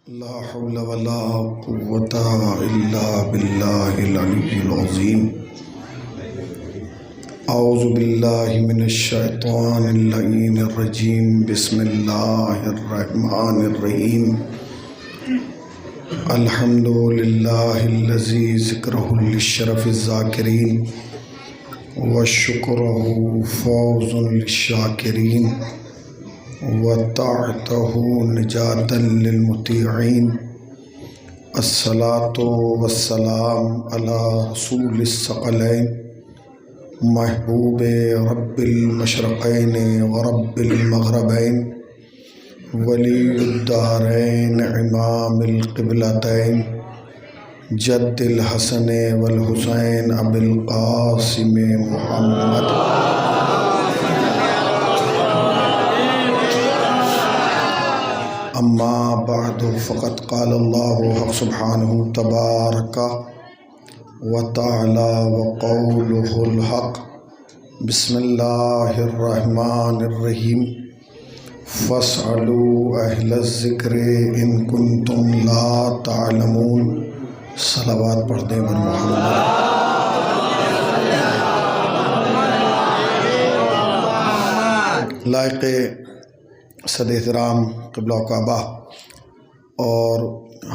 لا حول ولا قوة إلا بالله العلي العظيم. أعوذ بالله من الشيطان اللعين الرجيم. بسم الله الرحمن الرحيم. الحمد لله الذي ذكره للشرف الذاكرين وشكره فوز للشاكرين وطاعته نجاة للمطيعين. الصلاة والسلام على رسول الثقلين محبوب رب المشرقين ورب المغربين ولی الدارین امام القبلتین جد الحسن والحسین ابی القاسم محمد. اما بعد فقد قال اللہ سبحانہ تبارک وتعالی وقولہ الحق. بسم اللہ الرحمن الرحیم. فاسألوا اہل الذکر ان کنتم لا تعلمون. صلوات پڑھ دیں بر محمد. لائق صد احترام قبلہ و کعبہ اور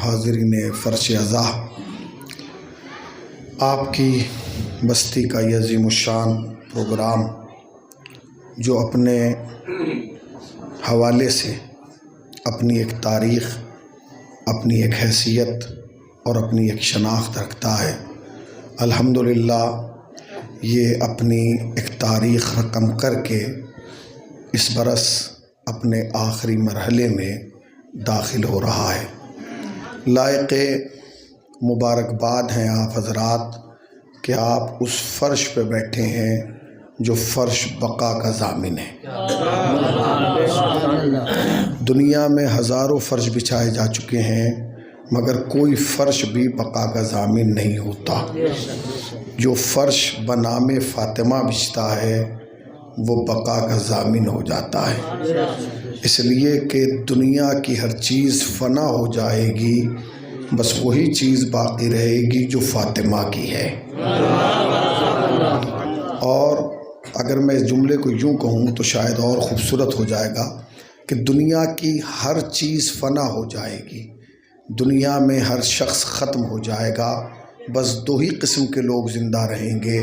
حاضرین فرش عزا، آپ کی بستی کا یہ عظیم الشان پروگرام جو اپنے حوالے سے اپنی ایک تاریخ، اپنی ایک حیثیت اور اپنی ایک شناخت رکھتا ہے، الحمدللہ یہ اپنی ایک تاریخ رقم کر کے اس برس اپنے آخری مرحلے میں داخل ہو رہا ہے. لائق مبارکباد ہیں آپ حضرات کہ آپ اس فرش پہ بیٹھے ہیں جو فرش بقا کا ضامن ہے. دنیا میں ہزاروں فرش بچھائے جا چکے ہیں مگر کوئی فرش بھی بقا کا ضامن نہیں ہوتا. جو فرش بنام فاطمہ بچھتا ہے وہ بقا کا ضامن ہو جاتا ہے، اس لیے کہ دنیا کی ہر چیز فنا ہو جائے گی، بس وہی چیز باقی رہے گی جو فاطمہ کی ہے. اور اگر میں اس جملے کو یوں کہوں تو شاید اور خوبصورت ہو جائے گا کہ دنیا کی ہر چیز فنا ہو جائے گی، دنیا میں ہر شخص ختم ہو جائے گا، بس دو ہی قسم کے لوگ زندہ رہیں گے،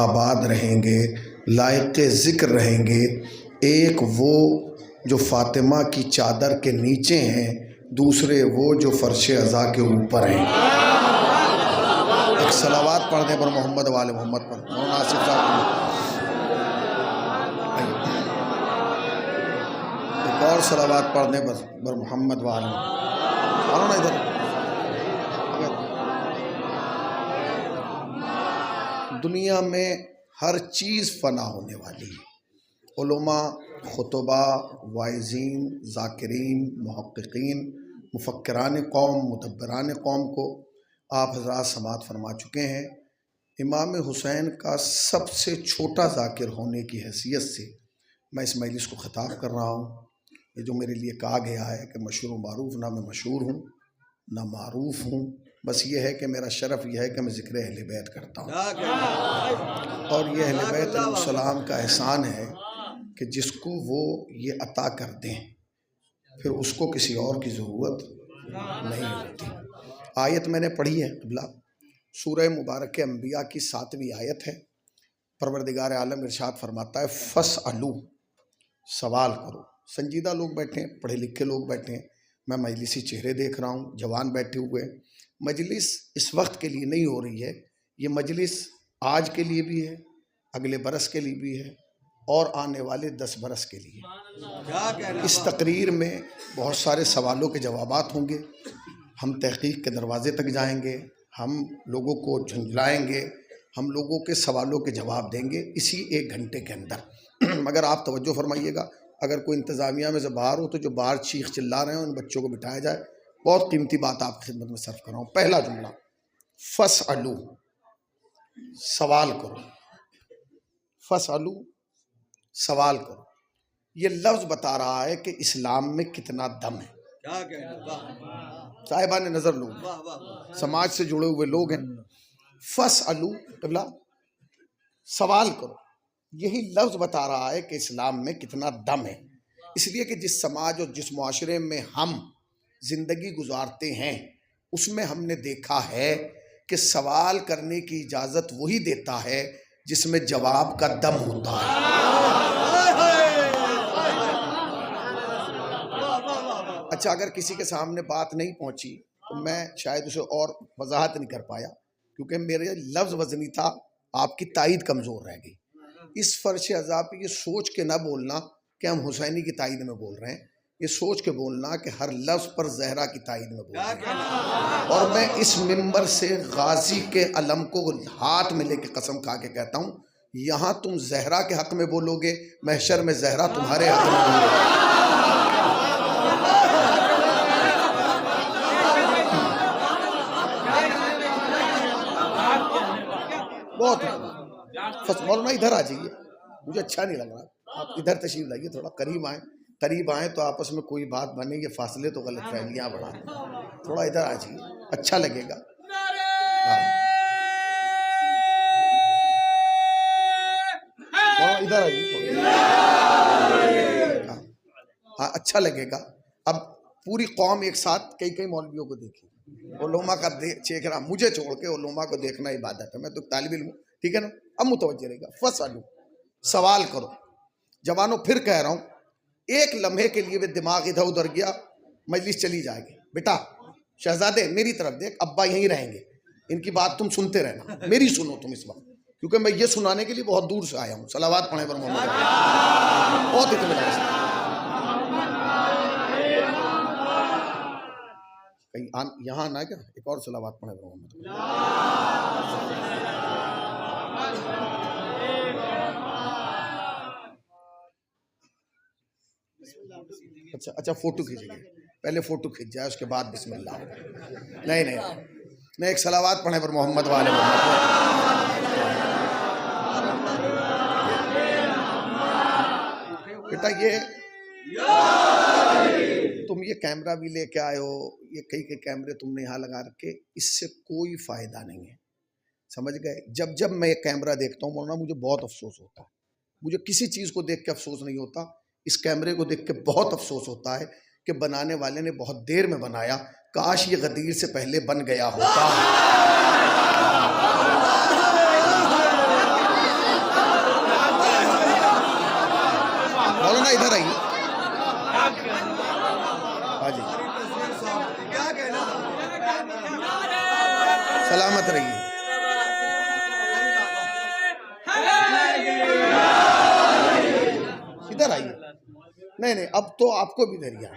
آباد رہیں گے، لائق ذکر رہیں گے. ایک وہ جو فاطمہ کی چادر کے نیچے ہیں، دوسرے وہ جو فرش عزا کے اوپر ہیں. ایک صلوات پڑھ دیں پر محمد والے محمد پر. مولانا آصف صاحب ایک اور صلوات پڑھ دیں پر محمد والے. آؤ نا ادھر. دنیا میں ہر چیز فنا ہونے والی ہے. علماء، خطباء، واعظین، ذاکرین، محققین، مفکران قوم، مدبران قوم کو آپ حضرات سماعت فرما چکے ہیں. امام حسین کا سب سے چھوٹا ذاکر ہونے کی حیثیت سے میں اس مجلس کو خطاب کر رہا ہوں. یہ جو میرے لیے کہا گیا ہے کہ مشہور و معروف، نہ میں مشہور ہوں نہ معروف ہوں، بس یہ ہے کہ میرا شرف یہ ہے کہ میں ذکر اہل بیت کرتا ہوں. اور یہ اہل بیت علیہ السلام کا احسان ہے کہ جس کو وہ یہ عطا کر دیں پھر اس کو کسی اور کی ضرورت نہیں ہوتی. آیت میں نے پڑھی ہے قبلہ، سورہ مبارک انبیاء کی 7ویں آیت ہے. پروردگار عالم ارشاد فرماتا ہے فاسألو، سوال کرو. سنجیدہ لوگ بیٹھے ہیں، پڑھے لکھے لوگ بیٹھے ہیں، میں مجلسی چہرے دیکھ رہا ہوں، جوان بیٹھے ہوئے. مجلس اس وقت کے لیے نہیں ہو رہی ہے، یہ مجلس آج کے لیے بھی ہے، اگلے برس کے لیے بھی ہے اور آنے والے 10 برس کے لیے. اس تقریر میں بہت سارے سوالوں کے جوابات ہوں گے. ہم تحقیق کے دروازے تک جائیں گے، ہم لوگوں کو جھنجھلائیں گے، ہم لوگوں کے سوالوں کے جواب دیں گے اسی 1 گھنٹے کے اندر. مگر آپ توجہ فرمائیے گا، اگر کوئی انتظامیہ میں سے باہر ہو تو جو باہر چیخ چلا رہے ہیں ان بچوں کو بٹھایا جائے. بہت قیمتی بات آپ کی خدمت میں صرف کر رہا ہوں. پہلا جملہ فاسألو، سوال کرو. فاسألو، سوال کرو. یہ لفظ بتا رہا ہے کہ اسلام میں کتنا دم ہے. صاحبان نظر لوگ، سماج سے جڑے ہوئے لوگ ہیں. فَاسْأَلُوا قبلہ سوال کرو. یہی لفظ بتا رہا ہے کہ اسلام میں کتنا دم ہے. اس لیے کہ جس سماج اور جس معاشرے میں ہم زندگی گزارتے ہیں اس میں ہم نے دیکھا ہے کہ سوال کرنے کی اجازت وہی دیتا ہے جس میں جواب کا دم ہوتا ہے. اچھا، اگر کسی کے سامنے بات نہیں پہنچی تو میں شاید اسے اور وضاحت نہیں کر پایا کیونکہ میرے لفظ وزنی تھا، آپ کی تائید کمزور رہ گئی. اس فرش عذاب پہ یہ سوچ کے نہ بولنا کہ ہم حسینی کی تائید میں بول رہے ہیں، یہ سوچ کے بولنا کہ ہر لفظ پر زہرا کی تائید میں بول رہے ہیں. اور میں اس منبر سے غازی کے علم کو ہاتھ میں لے کے قسم کھا کے کہتا ہوں، یہاں تم زہرا کے حق میں بولو گے، محشر میں زہرا تمہارے حق میں بولو گے. بہت مولانا ادھر آ جائیے، مجھے اچھا نہیں لگ رہا، آپ ادھر تشریف لائیے، تھوڑا قریب آئیں تو آپس میں کوئی بات بنے. یہ فاصلے تو غلط فہمیاں بڑھا دیں. تھوڑا ادھر آ جائیے، اچھا لگے گا. ادھر آئیے، ہاں اچھا لگے گا. اب پوری قوم ایک ساتھ کئی مولویوں کو دیکھی، علماء کا دیکھ رہا، مجھے چھوڑ کے علماء کو دیکھنا عبادت ہے. میں تو طالب علم ہوں، ٹھیک ہے نا. اب متوجہ رہے گا. فَاسْأَلُوا سوال کرو. جوانوں پھر کہہ رہا ہوں، ایک لمحے کے لیے بھی دماغ ادھر ادھر گیا، مجلس چلی جائے گی. بیٹا شہزادے میری طرف دیکھ، ابا یہیں رہیں گے، ان کی بات تم سنتے رہنا، میری سنو تم اس وقت، کیونکہ میں یہ سنانے کے لیے بہت دور سے آیا ہوں. صلوات پڑھیں پر محمد، بہت اطمینان سے. یہاں آنا ہے کیا؟ ایک اور صلوات پڑھیں پر محمد. اچھا فوٹو کھینچیں گے، پہلے فوٹو کھینچ جائے اس کے بعد بسم اللہ ہوگا. نہیں ایک صلوات پڑھیں پر محمد والے محمد. بیٹا یہ تم یہ کیمرہ بھی لے کے آئے ہو، یہ کئی کیمرے تم نے یہاں لگا رکھے، اس سے کوئی فائدہ نہیں ہے. سمجھ گئے؟ جب میں یہ کیمرہ دیکھتا ہوں مولانا مجھے بہت افسوس ہوتا ہے. مجھے کسی چیز کو دیکھ کے افسوس نہیں ہوتا، اس کیمرے کو دیکھ کے بہت افسوس ہوتا ہے کہ بنانے والے نے بہت دیر میں بنایا. کاش یہ غدیر سے پہلے بن گیا ہوتا. مولانا ادھر آئیے. ہاں جی سلامت رہیے. ادھر آئیے. نہیں اب تو آپ کو بھی دھیریا،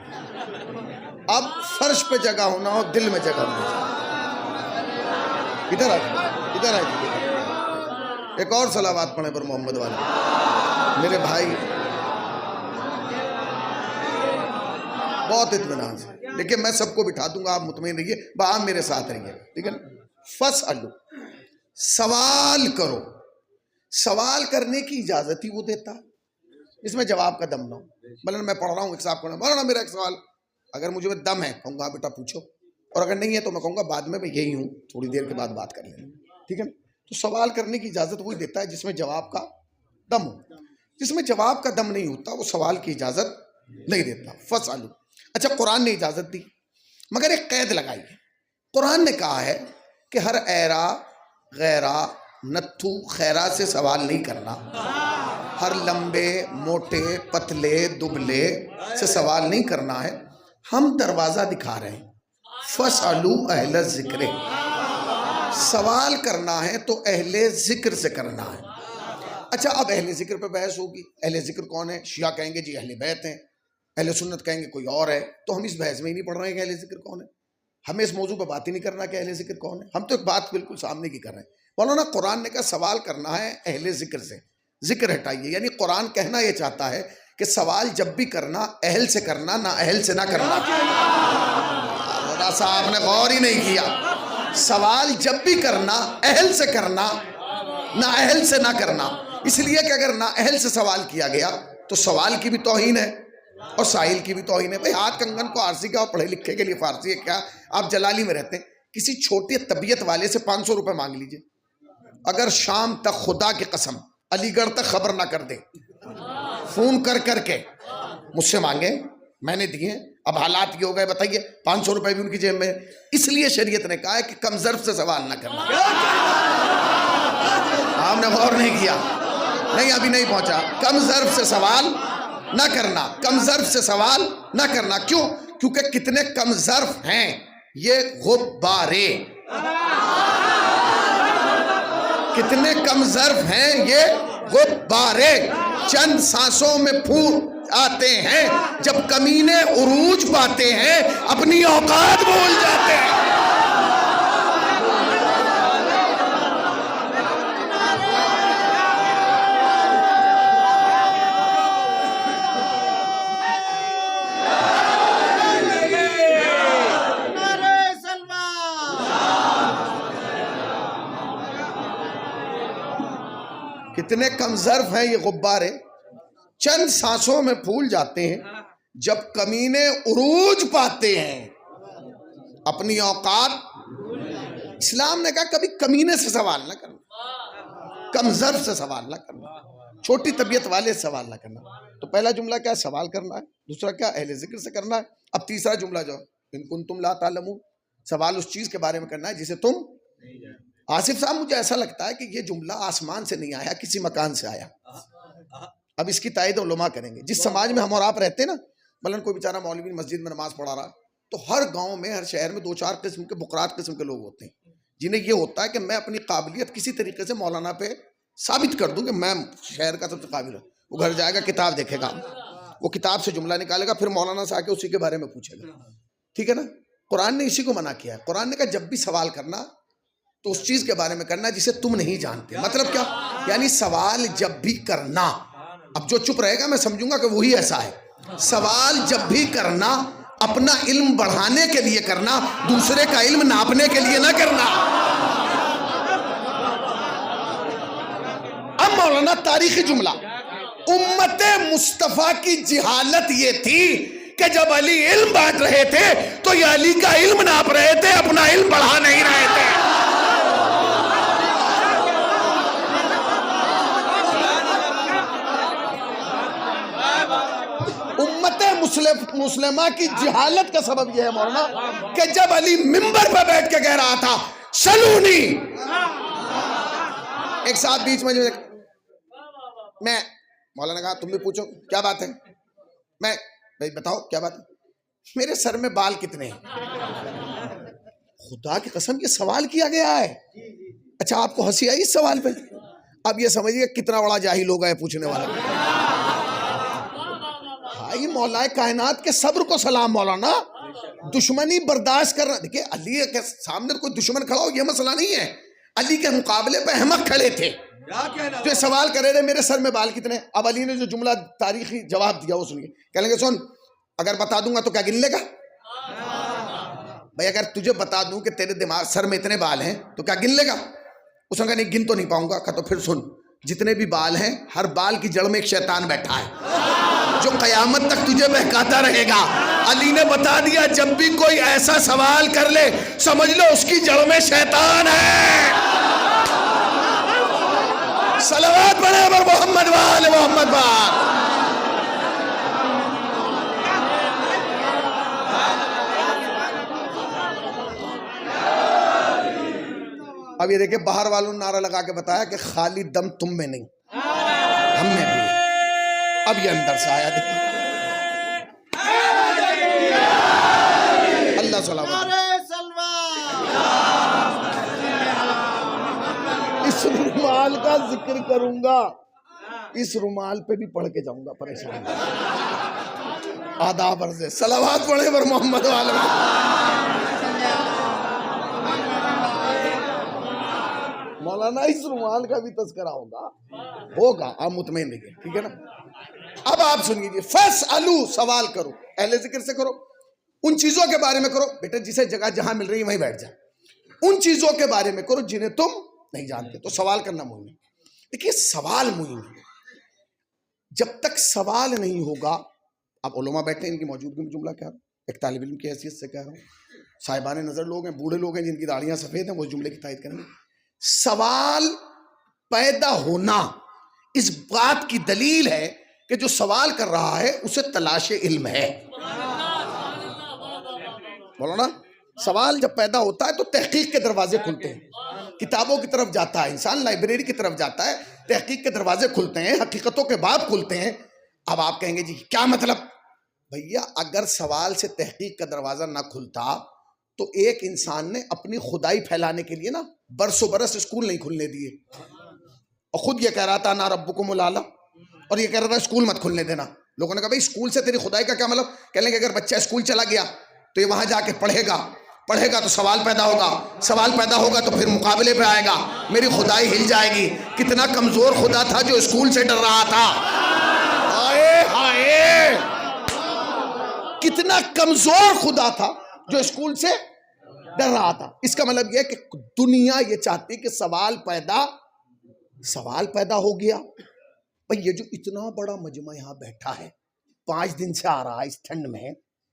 اب فرش پہ جگہ ہونا ہو، دل میں جگہ ہونا. ادھر آئیے. ایک اور صلوات پڑھیں پر محمد والے میرے بھائی، بہت اطمینان سے. لیکن میں سب کو بٹھا دوں گا، آپ مطمئن رہیے، آپ میرے ساتھ رہیے، ٹھیک ہے نا. فَاسْأَلُوا سوال کرو. سوال کرنے کی اجازت ہی وہ دیتا، اس میں جواب کا دم نہ ہو. مولانا میں پڑھ رہا ہوں، ایک صاحب پڑھ رہا ہوں، مولانا میرا ایک سوال، اگر مجھے میں دم ہے کہوں گا بیٹا پوچھو، اور اگر نہیں ہے تو میں کہوں گا بعد میں یہی ہوں، تھوڑی دیر کے بعد بات کر لیں، ٹھیک ہے نا. تو سوال کرنے کی اجازت وہی دیتا ہے جس میں جواب کا دم ہو. جس میں جواب کا دم نہیں ہوتا وہ سوال کی اجازت نہیں دیتا. فَاسْأَلُوا. اچھا قرآن نے اجازت دی مگر ایک قید لگائی ہے. قرآن نے کہا ہے کہ ہر ایرا غیرہ نتھو خیرہ سے سوال نہیں کرنا، ہر لمبے موٹے پتلے دبلے سے سوال نہیں کرنا ہے. ہم دروازہ دکھا رہے ہیں. فَاسْأَلُوا اہل الذکر. سوال کرنا ہے تو اہل ذکر سے کرنا ہے. اچھا اب اہل ذکر پہ بحث ہوگی. اہل ذکر کون ہے؟ شیعہ کہیں گے جی اہل بیت ہیں، اہل سنت کہیں گے کوئی اور ہے. تو ہم اس بحث میں ہی نہیں پڑھ رہے ہیں کہ اہل ذکر کون ہے. ہمیں اس موضوع پہ بات ہی نہیں کرنا کہ اہل ذکر کون ہے. ہم تو ایک بات بالکل سامنے کی کر رہے ہیں. مولانا قرآن نے کہا سوال کرنا ہے اہل ذکر سے، ذکر ہٹائیے. یعنی قرآن کہنا یہ چاہتا ہے کہ سوال جب بھی کرنا اہل سے کرنا، نہ اہل سے نہ کرنا. صاحب نے غور ہی نہیں کیا. سوال جب بھی کرنا اہل سے کرنا، نہ اہل سے نہ کرنا. اس لیے کہ اگر نہ اہل سے سوال کیا گیا تو سوال کی بھی توہین ہے اور ساحل کی بھی توہین ہے. بھائی ہاتھ کنگن کو آرسی کا اور پڑھے لکھے کے لیے فارسی ہے کیا؟ آپ جلالی میں رہتے ہیں, کسی چھوٹی طبیعت والے سے 500 روپے مانگ لیجئے, اگر شام تک خدا کی قسم علی گڑھ تک خبر نہ کر دے, فون کر کر کے مجھ سے مانگے, میں نے دیے. اب حالات یہ ہو گئے, بتائیے 500 روپے بھی ان کی جیب میں. اس لیے شریعت نے کہا ہے کہ کم ظرف سے سوال نہ کرنا. آپ نے غور نہیں کیا؟ نہیں, ابھی نہیں پہنچا. کم ظرف سے سوال نہ کرنا, کم ظرف سے سوال نہ کرنا. کیوں؟ کیونکہ کتنے کم ظرف ہیں یہ غبارے, کتنے کم ظرف ہیں یہ غبارے, چند سانسوں میں پھول آتے ہیں, جب کمینے عروج پاتے ہیں اپنی اوقات بھول جاتے ہیں. کتنے کم ظرف ہیں یہ غبارے, چند سانسوں میں پھول جاتے ہیں, جب کمینے عروج پاتے ہیں اپنی اوقات. اسلام نے کہا کبھی کمینے سے سوال نہ کرنا, کم ظرف سے سوال نہ کرنا, چھوٹی طبیعت والے سے سوال نہ کرنا. تو پہلا جملہ کیا؟ سوال کرنا ہے. دوسرا کیا؟ اہل ذکر سے کرنا ہے. اب تیسرا جملہ جو ان کنتم لا تعلمون, سوال اس چیز کے بارے میں کرنا ہے جسے تم. آصف صاحب مجھے ایسا لگتا ہے کہ یہ جملہ آسمان سے نہیں آیا, کسی مکان سے آیا. اب اس کی تائید علماء کریں گے. جس سماج میں ہم اور آپ رہتے ہیں نا, مثلاً کوئی بیچارہ مولوی مسجد میں نماز پڑھا رہا, تو ہر گاؤں میں ہر شہر میں 2-4 قسم کے بقرات قسم کے لوگ ہوتے ہیں جنہیں یہ ہوتا ہے کہ میں اپنی قابلیت کسی طریقے سے مولانا پہ ثابت کر دوں کہ میں شہر کا سب سے قابل ہوں. وہ گھر جائے گا, کتاب دیکھے گا, وہ کتاب سے جملہ نکالے گا, پھر مولانا سے آ کے اسی کے بارے میں پوچھے گا. ٹھیک ہے نا؟ قرآن نے اسی کو منع کیا ہے. قرآن نے کہا جب بھی سوال کرنا تو اس چیز کے بارے میں کرنا جسے تم نہیں جانتے. مطلب کیا؟ یعنی سوال جب بھی کرنا, اب جو چپ رہے گا میں سمجھوں گا کہ وہی ایسا ہے. سوال جب بھی کرنا اپنا علم بڑھانے کے لیے کرنا, دوسرے کا علم ناپنے کے لیے نہ کرنا. اب مولانا تاریخی جملہ, امت مصطفیٰ کی جہالت یہ تھی کہ جب علی علم بانٹ رہے تھے تو یہ علی کا علم ناپ رہے تھے, اپنا علم بڑھا نہیں رہے تھے. امت مسلمہ کی جہالت کا سبب یہ ہے مولانا کہ جب علی منبر پہ بیٹھ کے کہہ رہا تھا سلونی, ایک ساتھ بیچ میں مولانا کہا تم بھی پوچھو کیا بات ہے, میں بھائی بتاؤ کیا بات ہے, میرے سر میں بال کتنے ہیں؟ خدا کی قسم یہ سوال کیا گیا ہے. اچھا آپ کو ہنسی آئی اس سوال پہ؟ اب یہ سمجھیے کتنا بڑا جاہل ہوگا ہے پوچھنے والا. بھائی مولا کائنات کے صبر کو سلام مولانا. دشمنی برداشت کرنا, دیکھیں علی کے سامنے کوئی دشمن کھڑا ہو یہ مسئلہ نہیں ہے, علی کے مقابلے پہ احمق کھڑے تھے جو سوال کرے رہے میرے سر میں بال کتنے. اب علی نے جو جملہ تاریخی جواب دیا وہ سنیے, کہنے لگے سن اگر بتا دوں گا تو کیا گن لے گا؟ بھائی اگر تجھے بتا دوں کہ تیرے دماغ سر میں اتنے بال ہیں تو کیا گن لے گا؟ اس نے کہا نہیں گن تو نہیں پاؤں گا. کہا تو پھر سن, جتنے بھی بال ہیں ہر بال کی جڑ میں ایک شیطان بیٹھا ہے جو قیامت تک تجھے بہکاتا رہے گا. علی نے بتا دیا جب بھی کوئی ایسا سوال کر لے سمجھ لو اس کی جڑ میں شیطان ہے. صلوات پڑھے پر محمد وآل محمد بار. اب یہ دیکھیں باہر والوں نے نعرہ لگا کے بتایا کہ خالی دم تم میں نہیں ہم میں بھی ہے. اب یہ اندر سے آیا دیکھیں اللہ سلامت. اس رومال کا ذکر کروں گا, اس رومال پہ بھی پڑھ کے جاؤں گا, پریشان آداب عرض. صلوات پڑھے پر محمد والے. مولانا اس رومال کا بھی تذکرہ ہوگا آپ مطمئن رہیے, ٹھیک ہے نا. اب آپ سن لیجیے, فَاسْأَلُوا, سوال کرو, اہل ذکر سے کرو, ان چیزوں کے بارے میں کرو. بیٹا جسے جگہ جہاں مل رہی ہے وہیں بیٹھ جائے. ان چیزوں کے بارے میں کرو جنہیں تم نہیں جانتے. تو سوال کرنا مهم ہے. دیکھیے سوال مهم ہے. جب تک سوال نہیں ہوگا اب علماء بیٹھے ہیں، ان کی موجودگی میں جملہ کہہ رہا ہوں، ایک طالب علم کی حیثیت سے کہہ رہا ہوں، صاحبان نظر لوگ ہیں، بوڑھے لوگ ہیں جن کی داڑیاں سفید ہیں، وہ جملے کی تائید کریں گے۔ سوال پیدا ہونا اس بات کی دلیل ہے کہ جو سوال کر رہا ہے اسے تلاش علم ہے۔ بولو نا، سوال جب پیدا ہوتا ہے تو تحقیق کے دروازے کھلتے ہیں، کتابوں کی طرف جاتا ہے انسان، لائبریری کی طرف جاتا ہے، تحقیق کے دروازے کھلتے ہیں، حقیقتوں کے باب کھلتے ہیں۔ اب آپ کہیں گے جی کیا مطلب؟ بھیا اگر سوال سے تحقیق کا دروازہ نہ کھلتا تو ایک انسان نے اپنی خدائی پھیلانے کے لیے نا برسوں برس اسکول نہیں کھلنے دیے، اور خود یہ کہہ رہا تھا نا ربکم الاعلی، اور یہ کہہ رہا تھا اسکول مت کھلنے دینا۔ لوگوں نے کہا بھائی اسکول سے تیری خدائی کا کیا مطلب؟ کہنے لگے اگر بچہ اسکول چلا گیا تو یہ وہاں جا کے پڑھے گا تو سوال پیدا ہوگا تو پھر مقابلے پہ آئے گا، میری خدائی ہل جائے گی۔ کتنا کمزور خدا تھا جو اسکول سے ڈر رہا تھا، ہائے ہائے، کتنا کمزور خدا تھا جو اسکول سے ڈر رہا تھا۔ اس کا مطلب یہ ہے کہ دنیا یہ چاہتی کہ سوال پیدا ہو گیا۔ بھئی یہ جو اتنا بڑا مجمع یہاں بیٹھا ہے، 5 دن سے آ رہا ہے اس ٹھنڈ میں،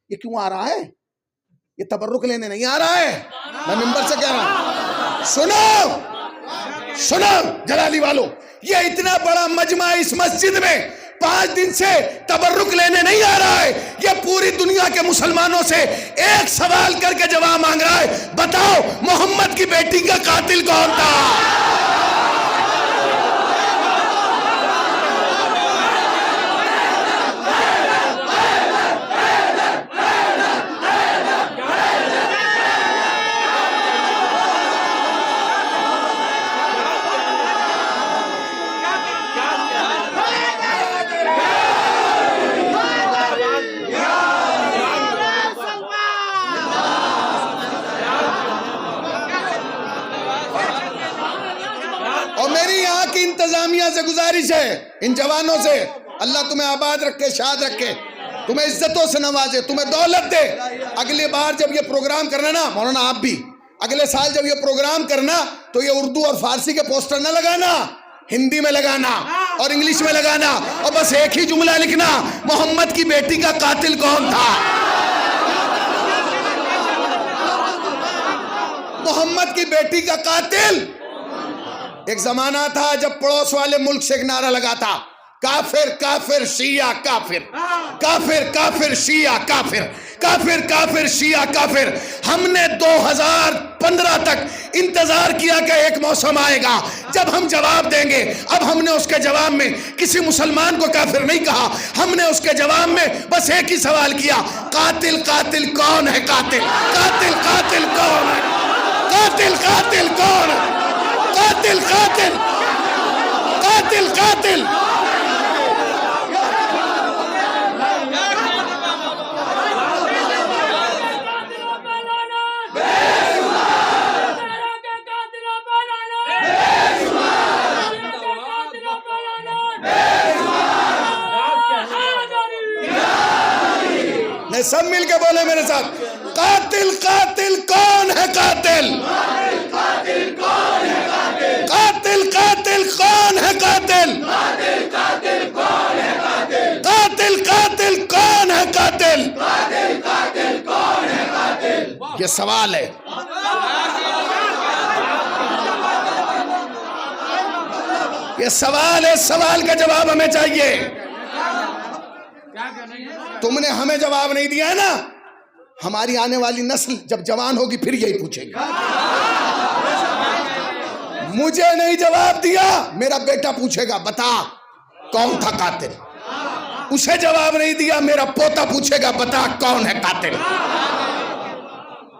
یہ کیوں آ رہا ہے؟ یہ تبرک لینے نہیں آ رہا ہے، میں ممبر سے کہہ رہا ہوں، سنو جلالی والو، یہ اتنا بڑا مجمع اس مسجد میں 5 دن سے تبرک لینے نہیں آ رہا ہے، یہ پوری دنیا کے مسلمانوں سے ایک سوال کر کے جواب مانگ رہا ہے۔ بتاؤ محمد کی بیٹی کا قاتل کون تھا؟ انتظامیہ سے گزارش ہے، ان جوانوں سے، اللہ تمہیں آباد رکھے، شاد رکھے، تمہیں عزتوں سے نوازے، تمہیں دولت دے۔ اگلی بار جب یہ پروگرام کرنا نا مولانا، آپ بھی اگلے سال جب یہ پروگرام کرنا تو یہ اردو اور فارسی کے پوسٹر نہ لگانا، ہندی میں لگانا اور انگلش میں لگانا، اور بس ایک ہی جملہ لکھنا، محمد کی بیٹی کا قاتل کون تھا؟ محمد کی بیٹی کا قاتل۔ ایک زمانہ تھا جب پڑوس والے ملک سے ایک نعرہ لگا تھا، کافر کافر شیعہ کافر، کافر کافر شیعہ کافر، کافر کافر شیعہ کافر۔ ہم نے 2015 تک انتظار کیا کہ ایک موسم آئے گا جب ہم جواب دیں گے۔ اب ہم نے اس کے جواب میں کسی مسلمان کو کافر نہیں کہا، ہم نے اس کے جواب میں بس ایک ہی سوال کیا، قاتل قاتل کون ہے؟ قاتل قاتل قاتل کون ہے؟ قاتل قاتل کون ہے؟ قاتل قاتل قاتل قاتل۔ سب مل کے بولے میرے ساتھ، قاتل قاتل کون ہے؟ قاتل قاتل کون ہے؟ قاتل قاتل کون ہے؟ قاتل قاتل کون ہے؟ قاتل قاتل کون ہے؟ قاتل قاتل کون ہے؟ قاتل۔ یہ سوال ہے، یہ سوال ہے، سوال کا جواب ہمیں چاہیے۔ تم نے ہمیں جواب نہیں دیا ہے نا، ہماری آنے والی نسل جب جوان ہوگی پھر یہی پوچھے گی۔ مجھے نہیں جواب دیا، میرا بیٹا پوچھے گا بتا کون تھا قاتل۔ اسے جواب نہیں دیا، میرا پوتا پوچھے گا بتا کون ہے قاتل۔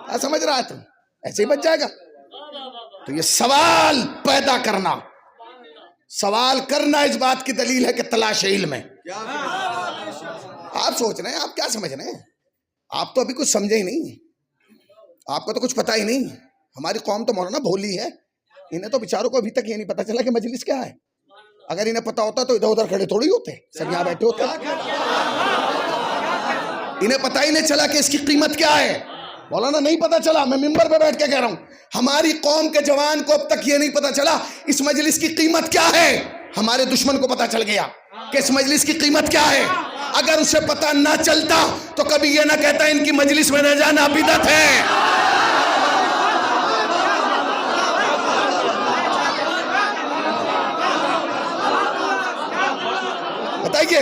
کیا سمجھ رہا ہے تم؟ ایسے ہی بچ جائے گا۔ تو یہ سوال پیدا کرنا، سوال کرنا اس بات کی دلیل ہے کہ تلاش علم ہے۔ آپ سوچ رہے ہیں آپ کیا سمجھ رہے ہیں؟ آپ تو ابھی کچھ سمجھے ہی نہیں، آپ کو تو کچھ پتا ہی نہیں۔ ہماری قوم تو مولانا بھولی ہے، انہیں تو بیچاروں کو ابھی تک یہ نہیں پتا چلا کہ مجلس کیا ہے۔ اگر انہیں پتا ہوتا تو ادھر ادھر کھڑے تھوڑی ہوتے، سب یہاں بیٹھے ہوتے۔ انہیں پتا ہی نہیں چلا کہ اس کی قیمت کیا ہے۔ مولانا نہیں پتا چلا، میں ممبر پہ بیٹھ کے کہہ رہا ہوں، ہماری قوم کے جوان کو اب تک یہ نہیں پتا چلا اس مجلس کی قیمت کیا ہے۔ ہمارے دشمن کو پتا چل گیا کہ اس مجلس کی قیمت کیا ہے۔ اگر اسے پتہ نہ چلتا تو کبھی یہ نہ کہتا ان کی مجلس میں نہ جانا بدعت ہے۔ بتائیے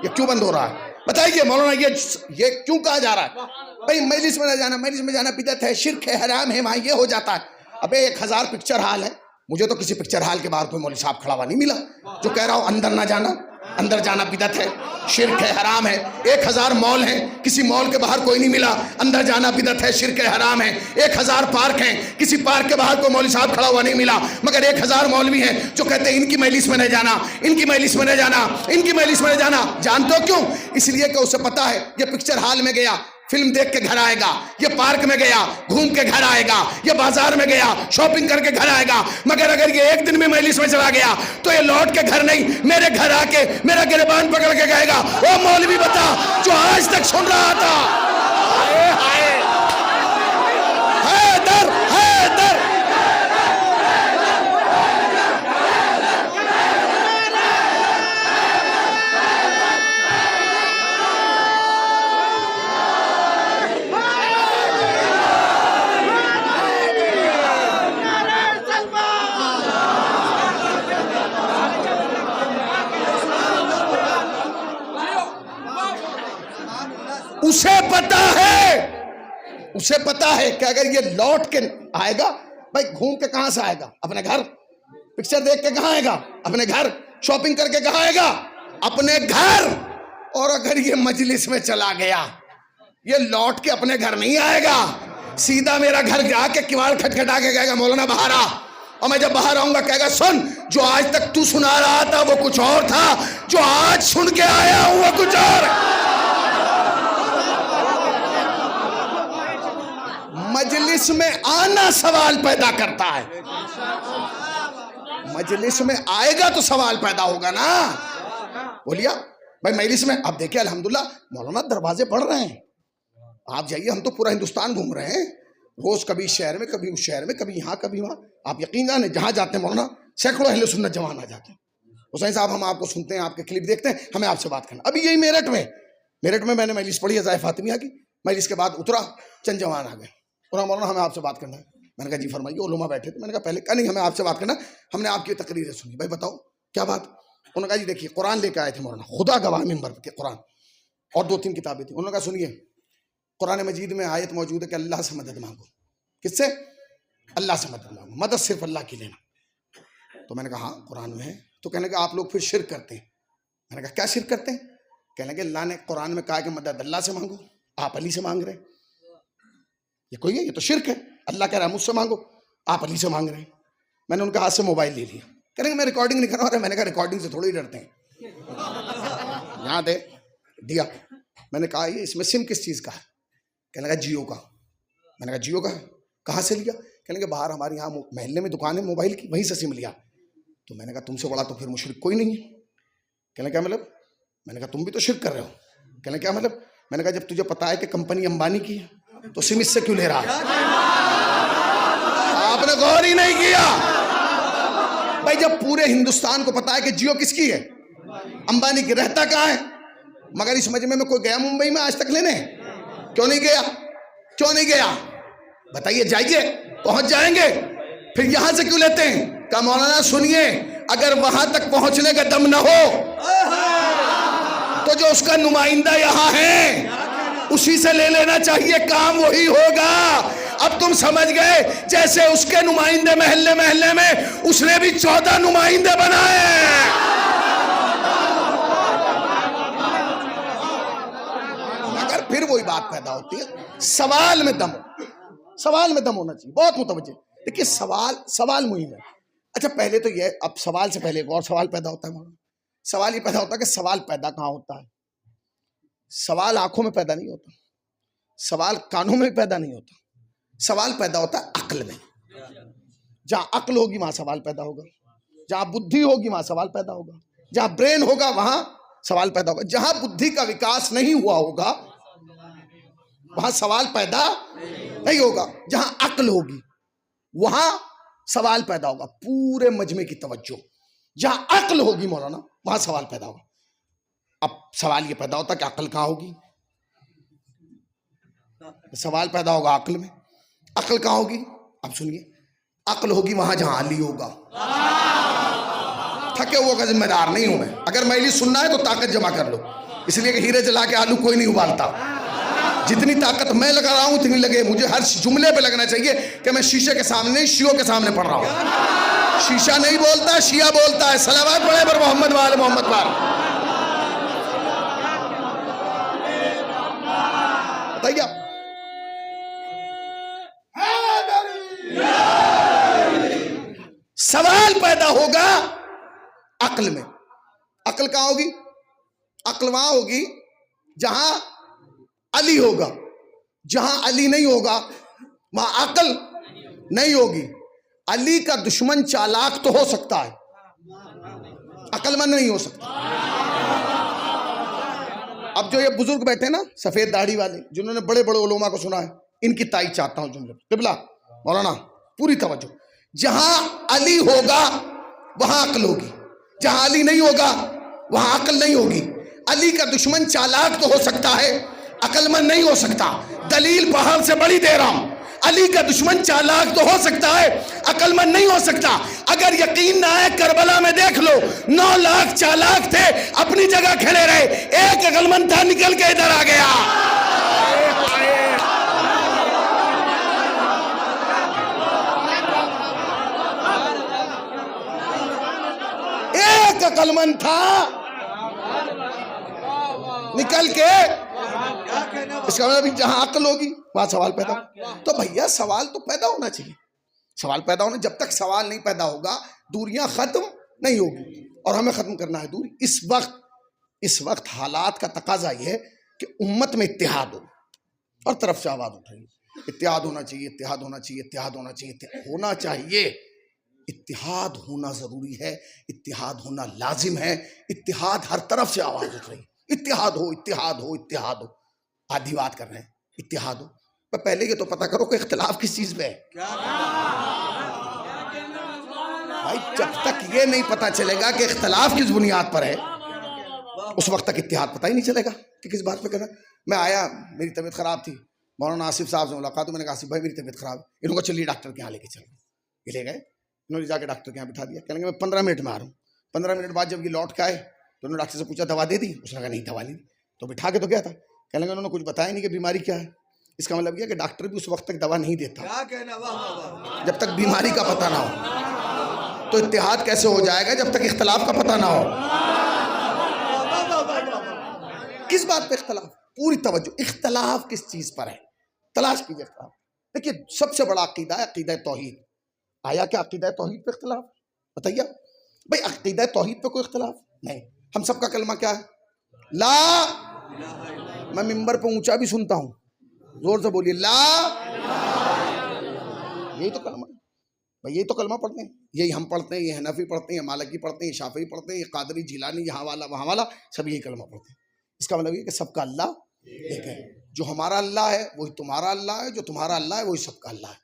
یہ کیوں بند ہو رہا ہے؟ بتائیے مولانا یہ کیوں کہا جا رہا ہے؟ بھئی مجلس میں نہ جانا، مجلس میں جانا بدعت ہے، شرک ہے، حرام ہے، وہاں یہ ہو جاتا ہے۔ ابے 1000 پکچر ہال ہے، مجھے تو کسی پکچر ہال کے باہر کوئی مولوی صاحب کھڑا ہوا نہیں ملا جو کہہ رہا ہو اندر نہ جانا، اندر جانا بدعت ہے، شرک ہے، حرام ہے۔ 1000 مال ہیں، کسی مال کے باہر کوئی نہیں ملا اندر جانا بدعت ہے، شرک ہے، حرام ہے۔ 1000 پارک ہیں، کسی پارک کے باہر کوئی مولوی صاحب کھڑا ہوا نہیں ملا، مگر 1000 مولوی ہیں جو کہتے ہیں ان کی مجلس میں نہ جانا، ان کی مجلس میں نہ جانا، ان کی مجلس میں نہ جانا۔ جانتے ہو کیوں؟ اس لیے کہ اسے پتا ہے یہ پکچر ہال میں گیا فلم دیکھ کے گھر آئے گا، یہ پارک میں گیا گھوم کے گھر آئے گا، یہ بازار میں گیا شاپنگ کر کے گھر آئے گا، مگر اگر یہ ایک دن میں مجلس میں چلا گیا تو یہ لوٹ کے گھر نہیں، میرے گھر آ کے میرا گریبان پکڑ کے کہے گا او مولوی بتا جو آج تک سن رہا تھا۔ ہائے ہائے حیدر حیدر۔ اسے پتا ہے کہ اگر یہ لوٹ کے آئے گا، بھائی گھوم کے کہاں سے آئے گا؟ اپنے گھر۔ پکچر دیکھ کے کہاں آئے گا؟ اپنے گھر۔ شاپنگ کر کے کہاں آئے گا؟ اپنے گھر۔ اور اگر یہ مجلس میں چلا گیا، یہ لوٹ کے اپنے گھر نہیں آئے گا، سیدھا میرا گھر جا کے کیواڑ کھٹکھٹا کے کہے گا مولانا باہر آ، اور میں جب باہر آؤں گا کہے گا سن جو آج تک تو سنا رہا تھا وہ کچھ اور تھا، جو آج سن کے آیا ہوں وہ کچھ اور ہے۔ مجلس میں آنا سوال پیدا کرتا ہے، مجلس میں آئے گا تو سوال پیدا ہوگا نا۔ بولیا بھائی مجلس میں اب دیکھیں الحمدللہ مولانا دروازے پڑھ رہے ہیں، آپ جائیے، ہم تو پورا ہندوستان گھوم رہے ہیں روز، کبھی اس شہر میں کبھی اس شہر میں کبھی یہاں کبھی وہاں، آپ یقین جانے جہاں جاتے ہیں مولانا سینکڑوں اہل سنت جوان آ جاتے ہیں، حسین صاحب ہم آپ کو سنتے ہیں، آپ کے کلپ دیکھتے ہیں، ہمیں آپ سے بات کرنا۔ ابھی یہی میرٹھ میں میں نے مجلس پڑھی ہے فاطمیہ کی، مجلس کے بعد اترا، چند جوان آ گئے، انہوں نے مولانا ہمیں آپ سے بات کرنا ہے۔ میں نے کہا جی فرمائیے، علماء بیٹھے تھے، میں نے کہا پہلے نہیں ہمیں آپ سے بات کرنا، ہم نے آپ کی تقریریں سنی، بھائی بتاؤ کیا بات؟ انہوں نے کہا جی دیکھیے قرآن لے کے آئے تھے مولانا، خدا گواہ ممبر کے قرآن، اور 2-3 کتابیں تھیں، انہوں نے کہا سنیے قرآن مجید میں آیت موجود ہے کہ اللہ سے مدد مانگو۔ کس سے؟ اللہ سے مدد مانگو، مدد صرف اللہ کی لینا۔ تو میں نے کہا ہاں قرآن میں ہے، تو کہنے لگا آپ لوگ پھر شرک کرتے ہیں۔ میں نے کہا کیا شرک کرتے ہیں؟ کہنے لگے اللہ نے قرآن میں کہا کہ مدد اللہ سے مانگو، آپ علی سے مانگ رہے ہیں، یہ کوئی ہے؟ یہ تو شرک ہے، اللہ کہہ رہا ہے مجھ سے مانگو، آپ علی سے مانگ رہے ہیں۔ میں نے ان کے ہاتھ سے موبائل لے لیا، کہنے لگے میں ریکارڈنگ نہیں کروا رہا، میں نے کہا ریکارڈنگ سے تھوڑی ڈرتے ہیں، یہاں دے دیا۔ میں نے کہا یہ اس میں سم کس چیز کا ہے؟ کہنے لگا جیو کا۔ میں نے کہا جیو کا ہے، کہاں سے لیا؟ کہنے لگے باہر ہمارے یہاں محلے میں دکان ہے موبائل کی، وہیں سے سم لیا۔ تو میں نے کہا تم سے بڑا تو پھر مشرک کوئی نہیں ہے۔ کہنے کیا مطلب؟ میں نے کہا تم بھی تو شرک کر رہے ہو۔ کہنے کیا مطلب؟ میں نے کہا جب تجھے پتا ہے کہ کمپنی امبانی کی ہے تو سم اس سے کیوں لے رہا ہے؟ آپ نے غور ہی نہیں کیا۔ بھائی جب پورے ہندوستان کو پتا ہے کہ جیو کس کی ہے، امبانی کی، رہتا کہاں ہے؟ مگر اس مجمع میں کوئی گیا ممبئی میں آج تک لینے؟ کیوں نہیں گیا؟ کیوں نہیں گیا؟ بتائیے، جائیے، پہنچ جائیں گے، پھر یہاں سے کیوں لیتے ہیں؟ کہ مولانا سنیے، اگر وہاں تک پہنچنے کا دم نہ ہو تو جو اس کا نمائندہ یہاں ہے اسی سے لے لینا چاہیے، کام وہی ہوگا۔ اب تم سمجھ گئے، جیسے اس کے نمائندے محلے محلے میں اس نے بھی 14 نمائندے بنائے۔ مگر پھر وہی بات پیدا ہوتی ہے، سوال میں دم ہونا چاہیے، بہت متوجہ۔ دیکھیے سوال مہم ہے۔ اچھا پہلے تو یہ، اب سوال سے پہلے ایک اور سوال پیدا ہوتا ہے، سوال یہ پیدا ہوتا ہے کہ سوال پیدا کہاں ہوتا ہے؟ سوال آنکھوں میں پیدا نہیں ہوتا، سوال کانوں میں پیدا نہیں ہوتا، سوال پیدا ہوتا ہے عقل میں۔ جہاں عقل ہوگی وہاں سوال پیدا ہوگا، جہاں بدھی ہوگی وہاں سوال پیدا ہوگا، جہاں برین ہوگا وہاں سوال پیدا ہوگا۔ جہاں بدھی کا وکاس نہیں ہوا ہوگا وہاں سوال پیدا نہیں ہوگا، جہاں عقل ہوگی وہاں سوال پیدا ہوگا۔ پورے مجمع کی توجہ، جہاں عقل ہوگی مولانا وہاں سوال پیدا ہوگا۔ اب سوال یہ پیدا ہوتا کہ عقل کہاں ہوگی؟ سوال پیدا ہوگا عقل میں، عقل کہاں ہوگی؟ اب سنیے، عقل ہوگی وہاں جہاں علی ہوگا۔ تھکے ہوئے کا ذمہ دار نہیں ہوں میں، اگر میلی سننا ہے تو طاقت جمع کر لو، اس لیے کہ ہیرے جلا کے آلو کوئی نہیں ابالتا۔ جتنی طاقت میں لگا رہا ہوں اتنی لگے مجھے، ہر جملے پہ لگنا چاہیے کہ میں شیشے کے سامنے نہیں، شیعوں کے سامنے پڑھ رہا ہوں۔ شیشہ نہیں بولتا، شیعہ بولتا ہے۔ صلوات پڑھے پر محمد وآل محمد بار بتائیے آپ۔ سوال پیدا ہوگا عقل میں۔ عقل کہاں ہوگی؟ عقل وہاں ہوگی جہاں علی ہوگا۔ جہاں علی نہیں ہوگا وہاں عقل نہیں ہوگی۔ علی کا دشمن چالاک تو ہو سکتا ہے، عقل مند نہیں ہو سکتا۔ اب جو یہ بزرگ بیٹھے نا سفید داڑھی والے، جنہوں نے بڑے بڑے علماء کو سنا ہے، ان کی تائید چاہتا ہوں جملے قبلہ مولانا پوری توجہ۔ جہاں علی ہوگا وہاں عقل ہوگی، جہاں علی نہیں ہوگا وہاں عقل نہیں ہوگی۔ علی کا دشمن چالاک تو ہو سکتا ہے، عقل مند نہیں ہو سکتا۔ دلیل پہاڑ سے بڑی دے رہا ہوں، علی کا دشمن چالاک تو ہو سکتا ہے، عقل مند نہیں ہو سکتا۔ اگر یقین نہ آئے کربلا میں دیکھ لو، 9 لاکھ چالاک تھے اپنی جگہ کھڑے رہے، ایک عقل مند تھا نکل کے ادھر آ گیا۔ ایک عقل مند تھا نکل کے، اس کا مطلب جہاں عقل ہوگی وہاں سوال پیدا ہوگا۔ تو بھیا سوال تو پیدا ہونا چاہیے، سوال پیدا ہونا، جب تک سوال نہیں پیدا ہوگا دوریاں ختم نہیں ہوگی، اور ہمیں ختم کرنا ہے دوری۔ اس وقت حالات کا تقاضا یہ ہے کہ امت میں اتحاد ہو، اور طرف سے آواز اٹھائیے، اتحاد ہونا چاہیے، اتحاد ہونا چاہیے، اتحاد ہونا چاہیے، ہونا چاہیے۔ اتحاد ہونا ضروری ہے، اتحاد ہونا لازم ہے، اتحاد ہر طرف سے آواز اٹھ رہی ہے، اتحاد ہو، اتحاد ہو، اتحاد ہو۔ آدھی بات کر رہے ہیں اتحاد ہو، پر پہلے یہ تو پتہ کرو کہ اختلاف کس چیز پہ ہے۔ بھائی جب تک یہ نہیں پتہ چلے گا کہ اختلاف کس بنیاد پر ہے، اس وقت تک اتحاد پتہ ہی نہیں چلے گا کہ کس بات پہ کرنا۔ میں آیا، میری طبیعت خراب تھی، مولانا آصف صاحب سے ملاقات، میں نے کہا آصف بھائی میری طبیعت خراب ہے، انہوں کو چلیے ڈاکٹر کے یہاں لے کے چلو۔ یہ لے گئے، انہوں نے جا کے ڈاکٹر کے یہاں بٹھا دیا، کہنے لگے میں 15 منٹ میں آ رہا ہوں۔ 15 منٹ بعد جب یہ لوٹ کے آئے تو انہوں نے ڈاکٹر سے پوچھا دوا دے دی؟ اس نے کہا نہیں دوا نہیں دی۔ تو بٹھا کے تو گیا تھا، کہنے لگے انہوں نے کچھ بتایا نہیں کہ بیماری کیا ہے۔ اس کا مطلب یہ کہ ڈاکٹر بھی اس وقت تک دوا نہیں دیتا جب تک بیماری کا پتہ نہ ہو۔ تو اتحاد کیسے ہو جائے گا جب تک اختلاف کا پتہ نہ ہو؟ کس بات پہ اختلاف؟ پوری توجہ، اختلاف کس چیز پر ہے تلاش کیجئے۔ اختلاف دیکھیے سب سے بڑا عقیدہ ہے عقیدہ توحید۔ آیا کیا عقیدہ توحید پہ اختلاف؟ بتائیے بھائی، عقیدہ توحید پہ کوئی اختلاف نہیں۔ ہم سب کا کلمہ کیا ہے؟ لا۔ میں ممبر پہ اونچا بھی سنتا ہوں، زور سے بولیے لا۔ یہی تو کلمہ ہے بھائی، یہی تو کلمہ پڑھتے ہیں، یہی ہم پڑھتے ہیں، یہ حنفی پڑھتے ہیں، یہ مالکی پڑھتے ہیں، یہ شافعی پڑھتے ہیں، یہ قادری جیلانی یہاں والا وہاں والا، سب یہی کلمہ پڑھتے ہیں۔ اس کا مطلب یہ کہ سب کا اللہ ایک ہے، جو ہمارا اللہ ہے وہی تمہارا اللہ ہے، جو تمہارا اللہ ہے وہی سب کا اللہ ہے۔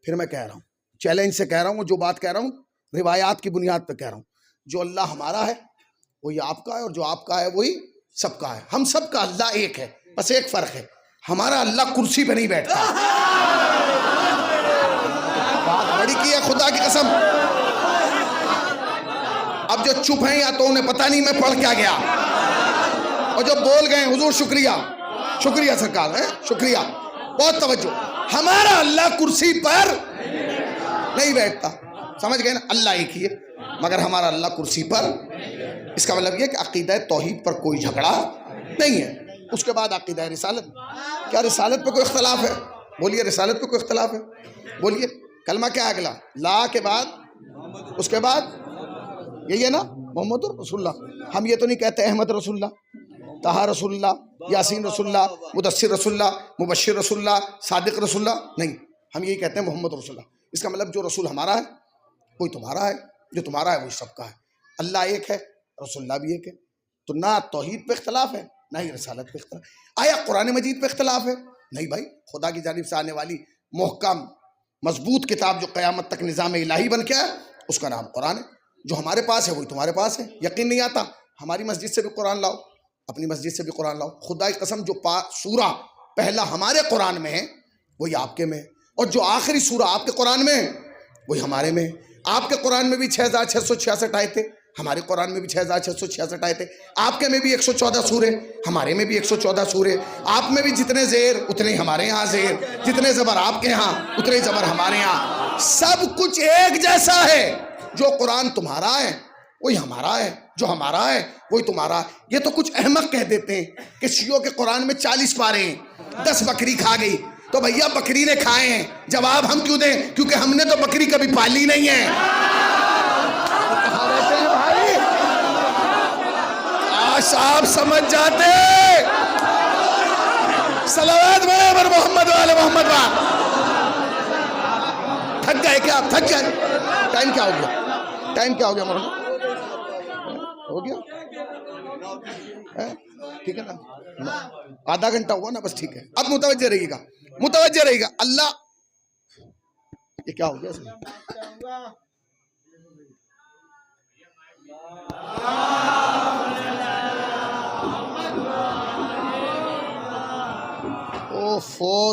پھر میں کہہ رہا ہوں، چیلنج سے کہہ رہا ہوں، جو بات کہہ رہا ہوں روایات کی بنیاد پہ کہہ رہا ہوں، جو اللہ ہمارا ہے وہی آپ کا ہے، اور جو آپ کا ہے وہی سب کا ہے۔ ہم سب کا اللہ ایک ہے، بس ایک فرق ہے، ہمارا اللہ کرسی پہ نہیں بیٹھتا۔ بات بڑی کی ہے خدا کی قسم۔ اب جو چپ ہیں یا تو انہیں پتہ نہیں میں پڑھ کیا گیا، اور جو بول گئے حضور شکریہ شکریہ سرکار ہے، شکریہ، بہت توجہ۔ ہمارا اللہ کرسی پر نہیں بیٹھتا، سمجھ گئے نا؟ اللہ ایک ہی ہے مگر ہمارا اللہ کرسی پر۔ اس کا مطلب یہ کہ عقیدہ توحید پر کوئی جھگڑا نہیں ہے۔ اس کے بعد عقیدہ رسالت، کیا رسالت پہ کوئی اختلاف ہے؟ بولیے رسالت پہ کوئی اختلاف ہے؟ بولیے کلمہ کیا ہے اگلا؟ لا کے بعد اس کے بعد یہی ہے نا محمد رسول اللہ۔ ہم یہ تو نہیں کہتے احمد رسول اللہ، طہا رسول اللہ، یاسین رسول اللہ، مدثر رسول اللہ، مبشر رسول اللہ، صادق رسول اللہ، نہیں، ہم یہی کہتے ہیں محمد رسول اللہ۔ اس کا مطلب جو رسول ہمارا ہے وہی تمہارا ہے، جو تمہارا ہے وہی سب کا ہے۔ اللہ ایک ہے، رسول اللہ بھی ایک ہے، تو نہ توحید پہ اختلاف ہے نہ ہی رسالت پہ اختلاف۔ آیا قرآن مجید پہ اختلاف ہے؟ نہیں بھائی، خدا کی جانب سے آنے والی محکم مضبوط کتاب جو قیامت تک نظام الہی بن کے ہے، اس کا نام قرآن ہے۔ جو ہمارے پاس ہے وہی تمہارے پاس ہے۔ یقین نہیں آتا ہماری مسجد سے بھی قرآن لاؤ، اپنی مسجد سے بھی قرآن لاؤ. خدا کی قسم جو سورہ پہلا ہمارے قرآن میں ہے وہی آپ کے میں، اور جو آخری سورہ آپ کے قرآن میں ہے وہی ہمارے میں. آپ کے قرآن میں بھی 6666 آئے تھے، ہمارے قرآن میں بھی 6666 آئے تھے. آپ کے میں بھی 114 سورے، ہمارے میں بھی 114 سورے. آپ میں بھی جتنے زیر اتنے ہی ہمارے یہاں زیر، جتنے زبر آپ کے یہاں اتنے زبر ہمارے یہاں. سب کچھ ایک جیسا ہے. جو قرآن تمہارا ہے وہی ہمارا ہے، جو ہمارا ہے وہی تمہارا ہے. یہ تو کچھ احمق کہہ دیتے ہیں کہ شیعوں کے قرآن میں 40 پارے ہیں، 10 بکری کھا گئی. تو بھیا بکری نے کھائے ہیں، جواب ہم کیوں دیں؟ کیونکہ ہم نے تو بکری کبھی پالی نہیں ہے. کہاں بیٹھے ہیں بھائی؟ آج آپ سمجھ جاتے. صلوات پر محمد والے محمد والے. تھک گئے کیا آپ؟ تھک گئے؟ ٹائم کیا ہو گیا؟ ٹائم کیا ہو گیا مولانا؟ ہو گیا ٹھیک ہے نا، آدھا گھنٹہ ہوا نا بس، ٹھیک ہے. اب متوجہ رہیے گا، متوجہ رہیے گا. اللہ یہ کیا ہو گیا اس میں؟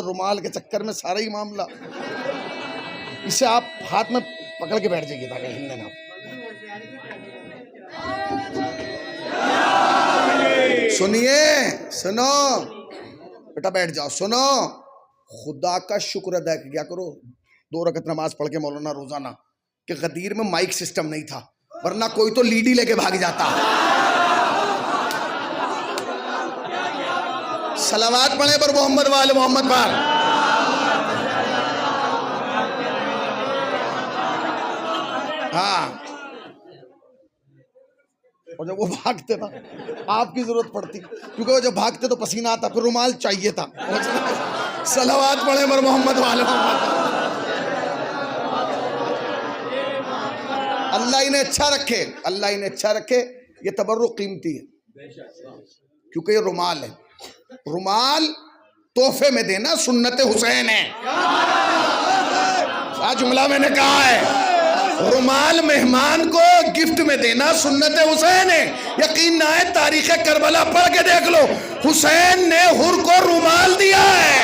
رومال کے چکر میں سارا ہی معاملہ. اسے آپ ہاتھ میں پکڑ کے بیٹھ جائیے تاکہ ہلنے نہ. سنیے، سنو بیٹا، بیٹھ جاؤ. سنو، خدا کا شکر ادا کیا کرو 2 رکعت نماز پڑھ کے مولانا روزانہ، کہ غدیر میں مائک سسٹم نہیں تھا، ورنہ کوئی تو لیڈی لے کے بھاگ جاتا. صلوات پڑھیں پر محمد والے محمد پر. ہاں، اور جب وہ بھاگتے نا آپ کی ضرورت پڑتی، کیونکہ وہ جب بھاگتے تو پسینہ آتا، پھر رومال چاہیے تھا. صلوات پڑھیں پر محمد والے محمد. اللہ انہیں اچھا رکھے، اللہ انہیں اچھا رکھے. یہ تبرک قیمتی ہے کیونکہ یہ رومال ہے. رومال تحفے میں دینا سنت حسین ہے. آج جملہ میں نے کہا ہے، رومال مہمان کو گفٹ میں دینا سنت حسین ہے. یقین نہ ہے، تاریخ کربلا پڑھ کے دیکھ لو، حسین نے حر کو رومال دیا ہے.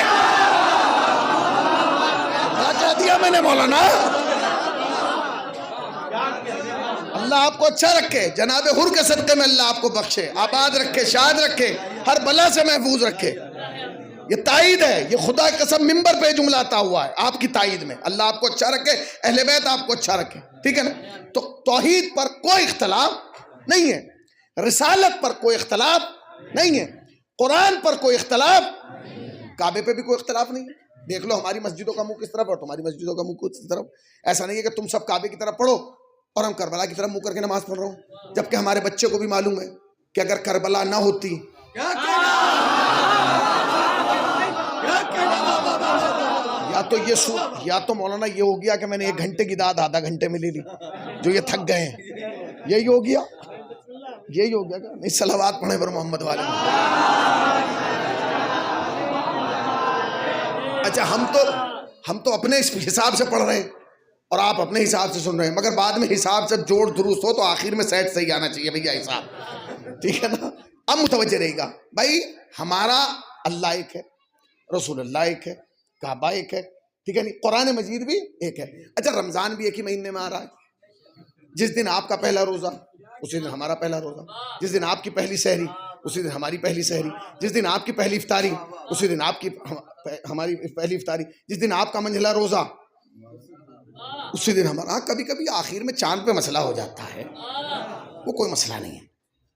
کیا کہہ دیا میں نے مولانا؟ اللہ آپ کو اچھا رکھے، جناب حر کے صدقے میں اللہ آپ کو بخشے، آباد رکھے، شاد رکھے، ہر بلا سے محفوظ رکھے. یہ تائید ہے، یہ خدا کی قسم ممبر پہ جملہ آتا ہوا ہے آپ کی تائید میں. اللہ آپ کو اچھا رکھے، اہل بیت آپ کو اچھا رکھے. ٹھیک ہے نا؟ تو توحید پر کوئی اختلاف نہیں ہے، رسالت پر کوئی اختلاف نہیں ہے، قرآن پر کوئی اختلاف، کعبے پہ بھی کوئی اختلاف نہیں ہے. دیکھ لو ہماری مسجدوں کا منہ کس طرف اور تمہاری مسجدوں کا منہ کس طرف. ایسا نہیں ہے کہ تم سب کعبے کی طرف پڑھو اور ہم کربلا کی طرف منہ کر کے نماز پڑھ رہا ہوں، جبکہ ہمارے بچے کو بھی معلوم ہے کہ اگر کربلا نہ ہوتی، یا تو مولانا یہ ہو گیا کہ میں نے 1 گھنٹے کی داد آدھا گھنٹے میں لے لی، جو یہ تھک گئے ہیں، یہی ہو گیا، یہی ہو گیا کہ نہیں. صلوات پڑھیں پر محمد والے. اچھا، ہم تو اپنے حساب سے پڑھ رہے ہیں اور آپ اپنے حساب سے سن رہے ہیں، مگر بعد میں حساب سے جوڑ درست ہو تو آخر میں سیٹ صحیح آنا چاہیے بھیا حساب. ٹھیک ہے نا؟ اب متوجہ رہے گا بھائی، ہمارا اللہ ایک ہے، رسول اللہ ایک ہے، کعبہ ایک ہے. ٹھیک ہے نہیں؟ قرآن مجید بھی ایک ہے. اچھا، رمضان بھی ایک ہی مہینے میں آ رہا ہے. جس دن آپ کا پہلا روزہ اسی دن ہمارا پہلا روزہ، جس دن آپ کی پہلی سحری اسی دن ہماری پہلی سحری، جس دن آپ کی پہلی افطاری اسی دن آپ کی ہماری پہلی افطاری، جس دن آپ کا منجھلا روزہ اسی دن ہمارا. کبھی کبھی آخر میں چاند پہ مسئلہ ہو جاتا ہے، وہ کوئی مسئلہ نہیں ہے،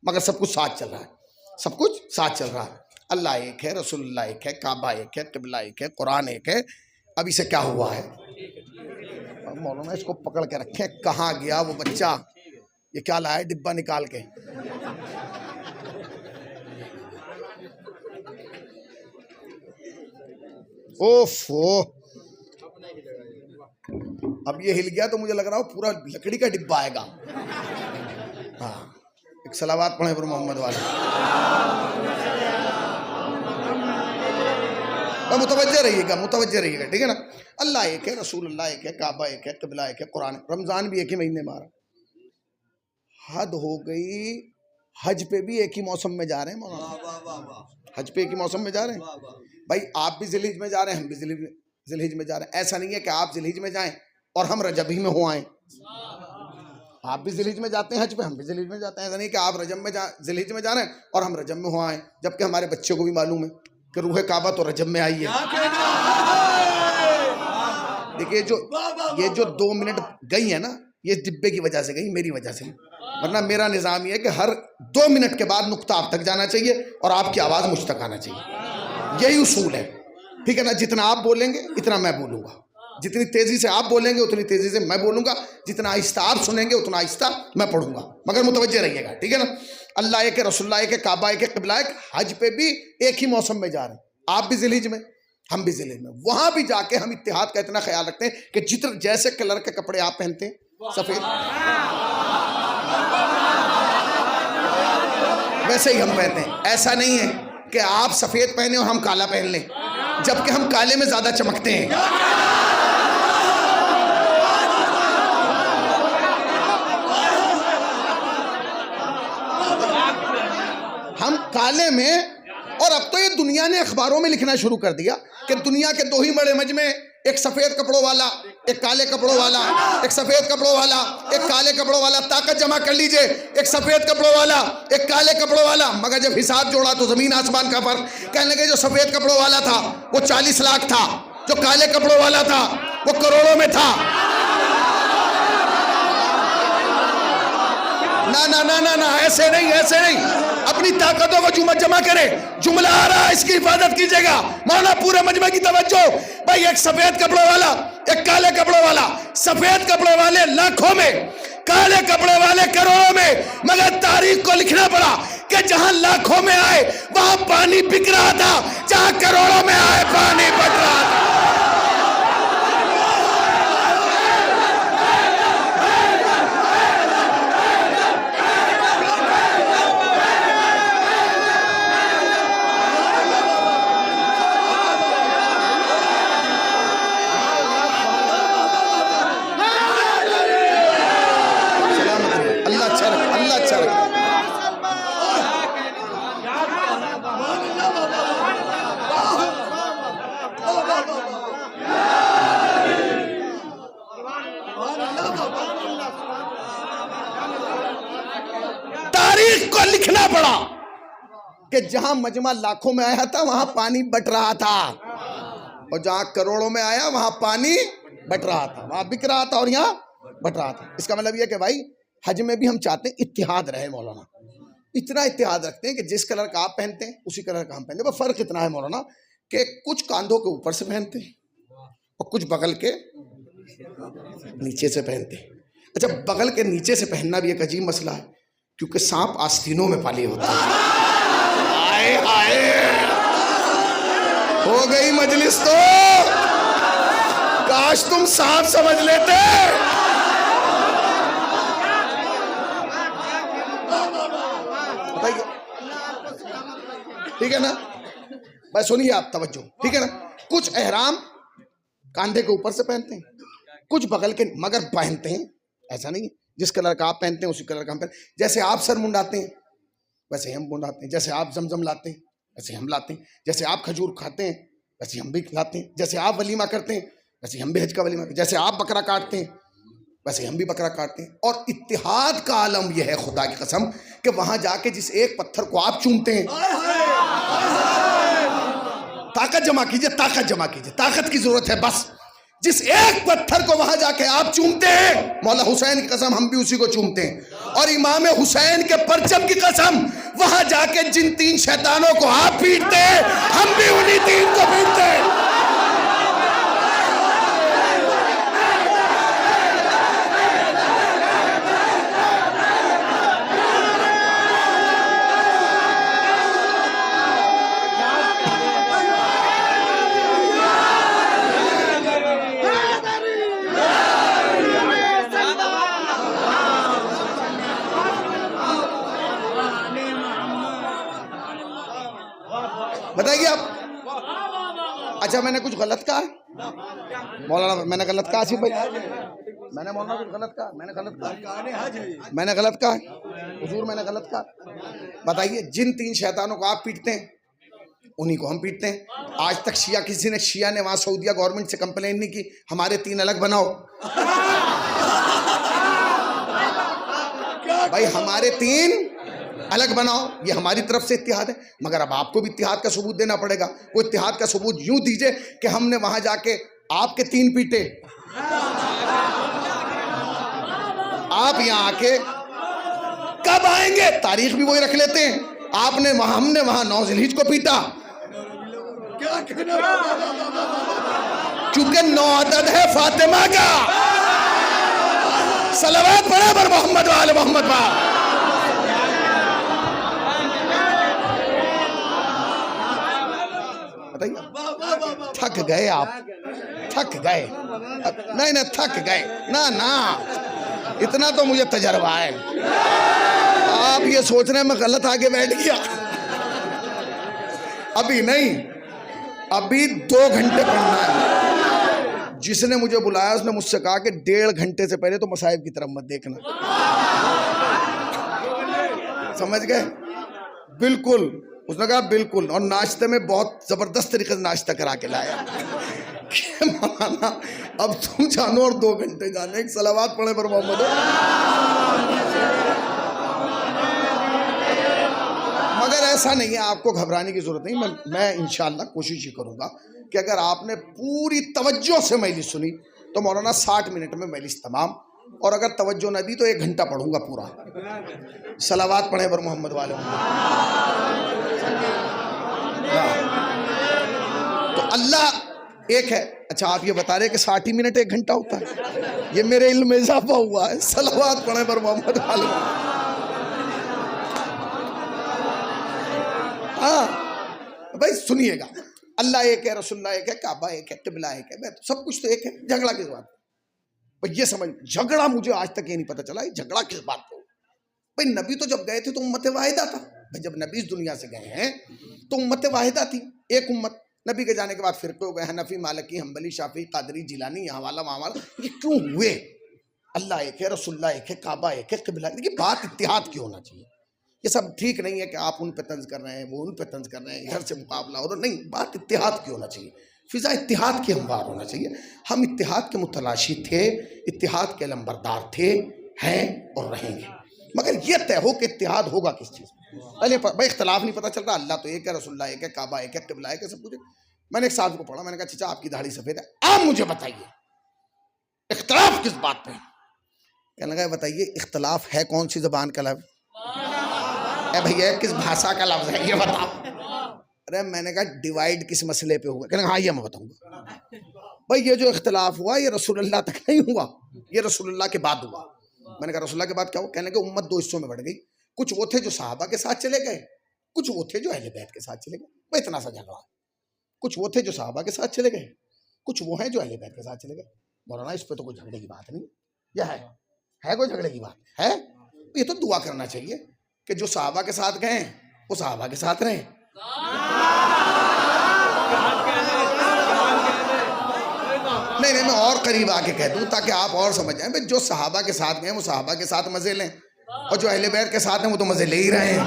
مگر سب کچھ ساتھ چل رہا ہے، سب کچھ ساتھ چل رہا ہے. اللہ ایک ہے، رسول اللہ ایک ہے، کعبہ ایک ہے، قبلہ ایک ہے، قرآن ایک ہے. اب اسے کیا ہوا ہے؟ مولانا اس کو پکڑ کے رکھیں. کہاں گیا وہ بچہ؟ یہ کیا لایا ہے ڈبہ نکال کے؟ اوفو، اب یہ ہل گیا تو مجھے لگ رہا ہو پورا لکڑی کا ڈبہ آئے گا. ہاں، ایک صلوات پڑھیں پر محمد والے. متوجہ رہیے گا، متوجہ رہیے گا. ٹھیک ہے نا؟ اللہ ایک ہے، رسول اللہ ایک ہے، کعبہ ایک ہے، قبلہ ایک ہے، قرآن. رمضان بھی ایک ہی مہینے میں آ رہا. حد ہو گئی حج پہ بھی ایک ہی موسم میں جا رہے ہیں مولانا، حج پہ ایک ہی موسم میں جا رہے ہیں بھائی. آپ بھی ذی الحج میں جا رہے ہیں، ہم بھی ذی الحج میں جا رہے ہیں. ایسا نہیں ہے کہ آپ ذی الحج میں جائیں اور ہم رجب ہی میں ہو آئیں. آپ بھی ذی الحج میں جاتے ہیں حج پہ، ہم بھی ذی الحج میں جاتے ہیں. ایسا نہیں کہ آپ رجب میں ذی الحج میں جا رہے ہیں اور ہم رجب میں ہو آئیں، جبکہ ہمارے بچے کو بھی معلوم ہے کہ روح کعبہ تو رجب میں آئی ہے. دیکھیے یہ جو 2 منٹ گئی ہے نا، یہ ڈبے کی وجہ سے گئی، میری وجہ سے نہیں. ورنہ میرا نظام یہ ہے کہ ہر 2 منٹ کے بعد نقطہ آپ تک جانا چاہیے اور آپ کی آواز مجھ تک آنا چاہیے. یہی اصول ہے، ٹھیک ہے نا. جتنا آپ بولیں گے اتنا میں بولوں گا، جتنی تیزی سے آپ بولیں گے اتنی تیزی سے میں بولوں گا، جتنا آہستہ آپ سنیں گے اتنا آہستہ میں پڑھوں گا. مگر متوجہ رہیے گا، ٹھیک ہے نا. اللہ ایک ہے، رسول اللہ ایک ہے، کعبہ ایک ہے، قبلہ ایک. حج پہ بھی ایک ہی موسم میں جا رہے ہیں، آپ بھی ذی الحج میں، ہم بھی ذی الحج میں. وہاں بھی جا کے ہم اتحاد کا اتنا خیال رکھتے ہیں کہ جیسے کلر کے کپڑے آپ پہنتے ہیں سفید، ویسے ہی ہم پہنتے ہیں. ایسا نہیں ہے کہ آپ سفید پہنے اور ہم کالا پہن لیں، جبکہ ہم کالے میں زیادہ چمکتے ہیں. ہم کالے میں، اور اب تو یہ دنیا نے اخباروں میں لکھنا شروع کر دیا کہ دنیا کے 2 ہی بڑے مجمع، ایک سفید کپڑوں والا، ایک کالے کپڑوں والا، ایک سفید کپڑوں والا، ایک کالے کپڑوں والا. طاقت جمع کر لیجئے، ایک سفید کپڑوں والا، ایک کالے کپڑوں والا. مگر جب حساب جوڑا تو زمین آسمان کا فرق. کہنے لگے جو سفید کپڑوں والا تھا وہ 40 لاکھ تھا، جو کالے کپڑوں والا تھا وہ کروڑوں میں تھا. نہ ایسے نہیں، ایسے نہیں. اپنی طاقتوں کو جمع کرے. جملہ آ رہا ہے، اس کی حفاظت کیجئے گا. مولانا پورے مجمع کی توجہ. بھائی ایک سفید کپڑوں والا، ایک کالے کپڑوں والا. سفید کپڑے والے لاکھوں میں، کالے کپڑے والے کروڑوں میں. مگر تاریخ کو لکھنا پڑا کہ جہاں لاکھوں میں آئے وہاں پانی بک رہا تھا، جہاں کروڑوں میں آئے پانی بٹ رہا تھا. تاریخ کو لکھنا پڑا کہ جہاں مجمع لاکھوں میں آیا تھا وہاں پانی بٹ رہا تھا، اور جہاں کروڑوں میں آیا وہاں پانی بٹ رہا تھا، وہاں بک رہا تھا اور یہاں بٹ رہا تھا. اس کا مطلب یہ کہ بھائی حج میں بھی ہم چاہتے ہیں اتحاد رہے. مولانا اتنا اتحاد رکھتے ہیں کہ جس کلر کا آپ پہنتے ہیں اسی کلر کا ہم پہنتے ہیں. بس فرق اتنا ہے مولانا کہ کچھ کاندھوں کے اوپر سے پہنتے ہیں اور کچھ بغل کے نیچے سے پہنتے ہیں. اچھا، بغل کے نیچے سے پہننا بھی ایک عجیب مسئلہ ہے، کیونکہ سانپ آستینوں میں پالے ہوتا ہے. آئے آئے ہو گئی مجلس تو، کاش تم سانپ سمجھ لیتے. ٹھیک ہے نا، بس سنیے آپ توجہ، ٹھیک ہے نا. کچھ احرام کاندھے کے اوپر سے پہنتے ہیں، کچھ بغل کے، مگر پہنتے ہیں. ایسا نہیں جس کلر کا آپ پہنتے ہیں اسی کلر کا ہم پہنتے ہیں. جیسے آپ سر منڈاتے ہیں ویسے ہم منڈاتے ہیں، جیسے آپ زمزم لاتے ہیں ویسے ہم لاتے ہیں، جیسے آپ کھجور کھاتے ہیں ویسے ہم بھی کھلاتے ہیں، جیسے آپ ولیمہ کرتے ہیں ویسے ہم بھی حج کا ولیمہ کرتے ہیں، جیسے آپ بکرا کاٹتے ہیں ویسے ہم بھی بکرا کاٹتے ہیں. اور اتحاد کا عالم یہ ہے خدا کی قسم کہ وہاں جا کے جس ایک پتھر کو آپ چومتے ہیں، طاقت جمع کیجئے، طاقت جمع کیجئے، طاقت کی ضرورت ہے. بس جس ایک پتھر کو وہاں جا کے آپ چومتے ہیں، مولا حسین کی قسم ہم بھی اسی کو چومتے ہیں. اور امام حسین کے پرچم کی قسم وہاں جا کے جن 3 شیطانوں کو آپ پیٹتے ہیں ہم بھی انہی 3 کو پیٹتے ہیں. بتائیے آپ، اچھا میں نے کچھ غلط کہا ہے؟ مولانا میں نے غلط کہا آصف بھائی؟ میں نے مولانا کچھ غلط کہا؟ میں نے غلط کہا؟ میں نے غلط کہا حضور؟ میں نے غلط کہا؟ بتائیے، جن 3 شیطانوں کو آپ پیٹتے ہیں انہی کو ہم پیٹتے ہیں. آج تک شیعہ نے وہاں سعودیہ گورنمنٹ سے کمپلین نہیں کی ہمارے 3 الگ بناؤ. بھائی ہمارے 3 الگ بناؤ، یہ ہماری طرف سے اتحاد ہے. مگر اب آپ کو بھی اتحاد کا ثبوت دینا پڑے گا. وہ اتحاد کا ثبوت یوں دیجئے کہ ہم نے وہاں جا کے آپ کے 3 پیٹے، آپ یہاں آ کے کب آئیں گے تاریخ بھی وہی رکھ لیتے ہیں. آپ نے وہاں، ہم نے وہاں 9 ذی الحجہ کو پیٹا چونکہ 9 عدد ہے فاطمہ کا. صلوات پڑھے پر محمد و آل محمد با. تھک گئے آپ، تھک گئے. نہیں تھک گئے. نہ اتنا تو مجھے تجربہ ہے. آپ یہ سوچ رہے ہیں میں غلط آگے بیٹھ گیا. ابھی نہیں، ابھی 2 گھنٹے پڑھنا ہے. جس نے مجھے بلایا اس نے مجھ سے کہا کہ 1.5 گھنٹے سے پہلے تو مصائب کی طرف مت دیکھنا. سمجھ گئے؟ بالکل. اس نے کہا بالکل. اور ناشتے میں بہت زبردست طریقے سے ناشتہ کرا کے لایا کہ مولانا اب تم جانو اور 2 گھنٹے جانے. ایک صلوات پڑھے پر محمد. مگر ایسا نہیں ہے، آپ کو گھبرانے کی ضرورت نہیں. میں انشاءاللہ کوشش ہی کروں گا کہ اگر آپ نے پوری توجہ سے مجلس سنی تو مولانا 60 منٹ میں مجلس تمام. اور اگر توجہ نہ دی تو 1 گھنٹہ پڑھوں گا پورا. صلوات پڑھیں پر محمد والے. تو اللہ ایک ہے. اچھا آپ یہ بتا رہے کہ 60 منٹ 1 گھنٹہ ہوتا ہے؟ یہ میرے علم میں اضافہ ہوا ہے. صلوات پڑھیں پر محمد والے. ہاں بھائی سنیے گا. اللہ ایک ہے، رسول اللہ ایک ہے، کعبہ ایک ہے، قبلہ ایک ہے، سب کچھ تو ایک ہے. جھگڑا کس بات پہ؟ یہ سمجھ، جھگڑا مجھے آج تک یہ نہیں پتا چلا جھگڑا کس بات پہ. بھائی نبی تو جب گئے تھے تو امت واحدہ تھا. بھائی جب نبی اس دنیا سے گئے ہیں تو امت واحدہ تھی، ایک امت. نبی کے جانے کے بعد فرقے ہو گئے، حنفی، مالکی، حنبلی، شافعی، قادری، جیلانی، یہاں والا وہاں والا. یہ کیوں ہوئے؟ اللہ ایک ہے، رسول اللہ ایک ہے، کعبہ ایک ہے، قبلہ. دیکھیے بات اتحاد کی ہونا چاہیے. یہ سب ٹھیک نہیں ہے کہ آپ ان پہ طنز کر رہے ہیں، وہ ان پہ طنز کر رہے ہیں، ادھر سے مقابلہ ہو رہا. نہیں، بات اتحاد کی ہونا چاہیے. فضا اتحاد کی ہموار ہونا چاہیے. ہم اتحاد کے متلاشی تھے، اتحاد کے علمبردار تھے، ہیں اور رہیں گے. مگر یہ طے ہو کہ اتحاد ہوگا کس چیز میں. بھائی اختلاف نہیں پتہ چل رہا. اللہ تو ایک ہے، رسول اللہ ایک ہے، کعبہ ایک ہے، قبلہ ایک ہے، سب کچھ. میں نے ایک صاحب کو پڑھا، میں نے کہا چچا آپ کی داڑھی سفید ہے، آپ مجھے بتائیے اختلاف کس بات پہ؟ کہنے لگا بتائیے اختلاف ہے کون سی زبان کا لفظ؟ اے بھیا کس بھاشا کا لفظ ہے یہ بتاؤ. ارے میں نے کہا ڈیوائیڈ کس مسئلے پہ ہوا؟ کہنے لگا ہاں یہ میں بتاؤں گا. بھائی یہ جو اختلاف ہوا یہ رسول اللہ تک نہیں ہوا، یہ رسول اللہ کے بعد ہوا. میں نے کہا رسول اللہ کے بعد کیا ہوا؟ کہنے لگا امت 2 حصوں میں بڑھ گئی. کچھ وہ تھے جو صحابہ کے ساتھ چلے گئے، کچھ وہ تھے جو اہل بیت کے ساتھ چلے گئے. بھائی اتنا سا جھگڑا. کچھ وہ تھے جو صحابہ کے ساتھ چلے گئے، کچھ وہ ہیں جو اہل بیت کے ساتھ چلے گئے. مولانا اس پہ تو کوئی جھگڑے کی بات نہیں. یہ ہے کوئی جھگڑے کی بات ہے؟ یہ تو دعا کرنا چاہیے کہ جو صحابہ کے ساتھ گئے ہیں وہ صحابہ کے ساتھ رہیں. نہیں میں اور قریب آ کے کہہ دوں تاکہ آپ اور سمجھ جائیں. بھئی جو صحابہ کے ساتھ گئے ہیں وہ صحابہ کے ساتھ مزے لیں، اور جو اہل بیت کے ساتھ ہیں وہ تو مزے لے ہی رہے ہیں.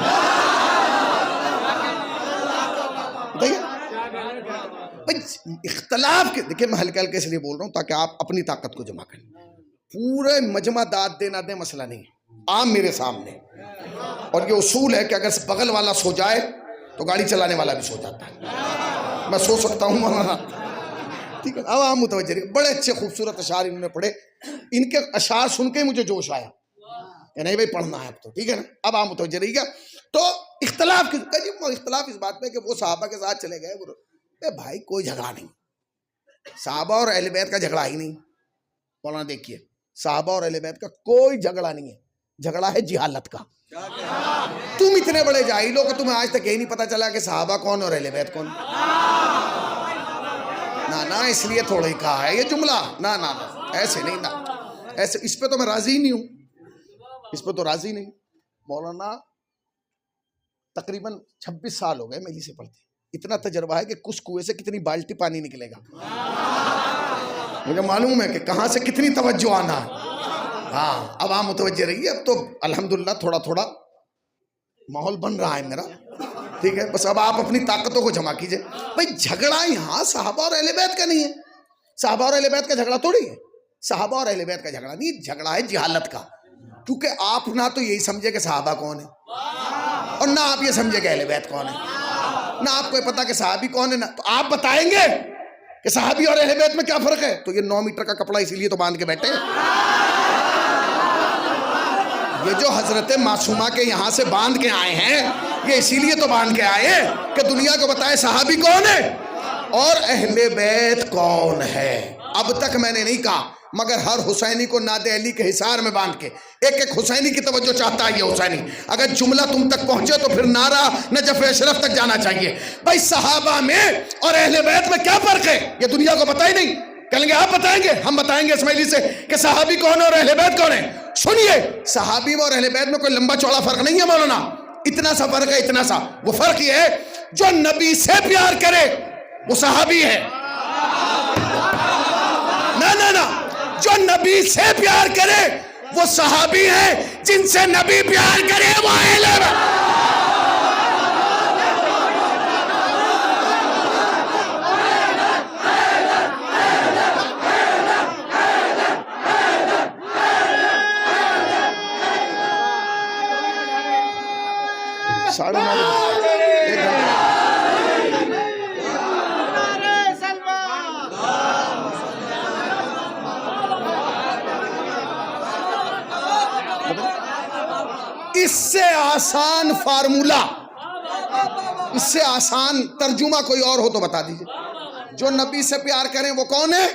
اختلاف کے دیکھیں میں ہلکے ہلکے اس لیے بول رہا ہوں تاکہ آپ اپنی طاقت کو جمع کریں. پورے مجمع داد دے نہ دے مسئلہ نہیں ہے. عام میرے سامنے، اور یہ اصول ہے کہ اگر بغل والا سو جائے تو گاڑی چلانے والا بھی سو جاتا ہے. میں سو سکتا ہوں مولانا، ٹھیک ہے. اب آپ متوجہ رہیے. بڑے اچھے خوبصورت اشعار انہوں نے پڑھے. ان کے اشعار سن کے مجھے جوش آیا کہ نہیں بھائی پڑھنا ہے اب تو، ٹھیک ہے نا. اب آپ متوجہ رہیے گا. تو اختلاف اس بات پہ کہ وہ صحابہ کے ساتھ چلے گئے. بھائی کوئی جھگڑا نہیں، صحابہ اور اہل بیت کا جھگڑا ہی نہیں. مولانا دیکھیے صحابہ اور اہل بیت کا کوئی جھگڑا نہیں ہے. جھگڑا ہے جہالت کا. تم اتنے بڑے جاہل ہو کہ تمہیں آج تک یہی نہیں پتا چلا کہ صحابہ کون اور اہل بیت کون. نہ اس لیے تھوڑا ہی کہا ہے یہ جملہ. نہ ایسے نہیں، نہ ایسے. اس پہ تو میں راضی نہیں ہوں، اس پہ تو راضی نہیں. مولانا تقریباً 26 سال ہو گئے مجلس سے پڑھتے. اتنا تجربہ ہے کہ کس کنویں سے کتنی بالٹی پانی نکلے گا. مجھے معلوم ہے کہ کہاں سے کتنی توجہ آنا ہے. ہاں اب آپ متوجہ رہیے. اب تو الحمدللہ تھوڑا تھوڑا ماحول بن رہا ہے میرا, ٹھیک ہے. بس اب آپ اپنی طاقتوں کو جمع کیجئے. بھئی جھگڑا یہاں صحابہ اور اہل بیت کا نہیں ہے. صحابہ اور اہل بیت کا جھگڑا تھوڑی ہے. صحابہ اور اہل بیت کا جھگڑا نہیں, جھگڑا ہے جہالت کا. کیونکہ آپ نہ تو یہی سمجھے کہ صحابہ کون ہے, اور نہ آپ یہ سمجھے کہ اہل بیت کون ہے, نہ آپ کو یہ پتا کہ صحابی کون ہے. نہ تو آپ بتائیں گے کہ صحابی اور اہل بیت میں کیا فرق ہے, تو یہ 9 میٹر کا کپڑا اسی لیے تو باندھ کے بیٹھے ہیں. یہ جو حضرت معصومہ کے یہاں سے باندھ کے آئے ہیں, یہ اسی لیے تو باندھ کے آئے ہیں کہ دنیا کو بتائے صحابی کون ہے اور اہل بیت کون ہے. اب تک میں نے نہیں کہا, مگر ہر حسینی کو ناد علی کے حصار میں باندھ کے ایک ایک حسینی کی توجہ چاہتا ہے. یہ حسینی اگر جملہ تم تک پہنچے تو پھر نعرہ نجف اشرف تک جانا چاہیے. بھائی صحابہ میں اور اہل بیت میں کیا فرق ہے, یہ دنیا کو پتہ ہی نہیں. کہیں گے آپ بتائیں گے, ہم بتائیں گے اسماعیلی سے کہ صحابی کون ہے اور اہل بیت کون ہے. سنیے, صحابی اور اہل بیت میں کوئی لمبا چوڑا فرق نہیں ہے مولانا, اتنا سا فرق ہے, اتنا سا. وہ فرق یہ ہے جو نبی سے پیار کرے وہ صحابی ہے. نہ جو نبی سے پیار کرے وہ صحابی ہیں, جن سے نبی پیار کرے وہ اہل بیت. ساڑھے 9 اس سے آسان فارمولا, اس سے آسان ترجمہ کوئی اور ہو تو بتا دیجئے. جو نبی سے پیار کریں وہ کون ہے,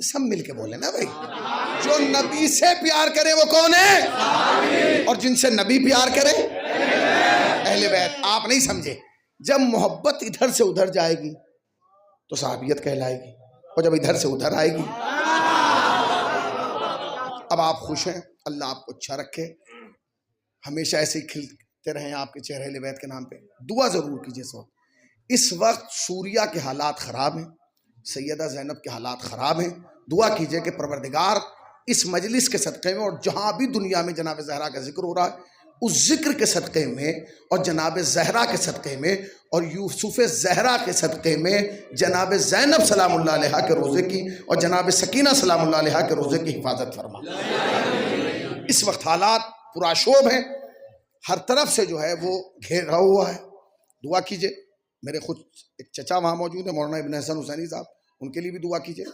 سب مل کے بولیں نا بھائی. جو نبی سے پیار کریں وہ کون ہے, اور جن سے نبی پیار کرے اہل بیت. آپ نہیں سمجھے, جب محبت ادھر سے ادھر جائے گی تو صحابیت کہلائے گی, اور جب ادھر سے ادھر آئے گی. اب آپ خوش ہیں, اللہ آپ کو اچھا رکھے, ہمیشہ ایسے ہی کھلتے رہیں آپ کے چہرے اہل بیت کے نام پہ. دعا ضرور کیجئے. اس وقت سوریہ کے حالات خراب ہیں, سیدہ زینب کے حالات خراب ہیں. دعا کیجئے کہ پروردگار اس مجلس کے صدقے میں, اور جہاں بھی دنیا میں جناب زہرا کا ذکر ہو رہا ہے, اس ذکر کے صدقے میں, اور جناب زہرا کے صدقے میں, اور یوسف زہرا کے صدقے میں جناب زینب سلام اللہ علیہا کے روزے کی, اور جناب سکینہ سلام اللہ علیہا کے روزے کی حفاظت فرما. اس وقت حالات پرآشوب ہیں, ہر طرف سے جو ہے وہ گھیرا ہوا ہے. دعا کیجئے. میرے خود ایک چچا وہاں موجود ہیں, مولانا ابن حسن حسینی صاحب, ان کے لیے بھی دعا کیجئے.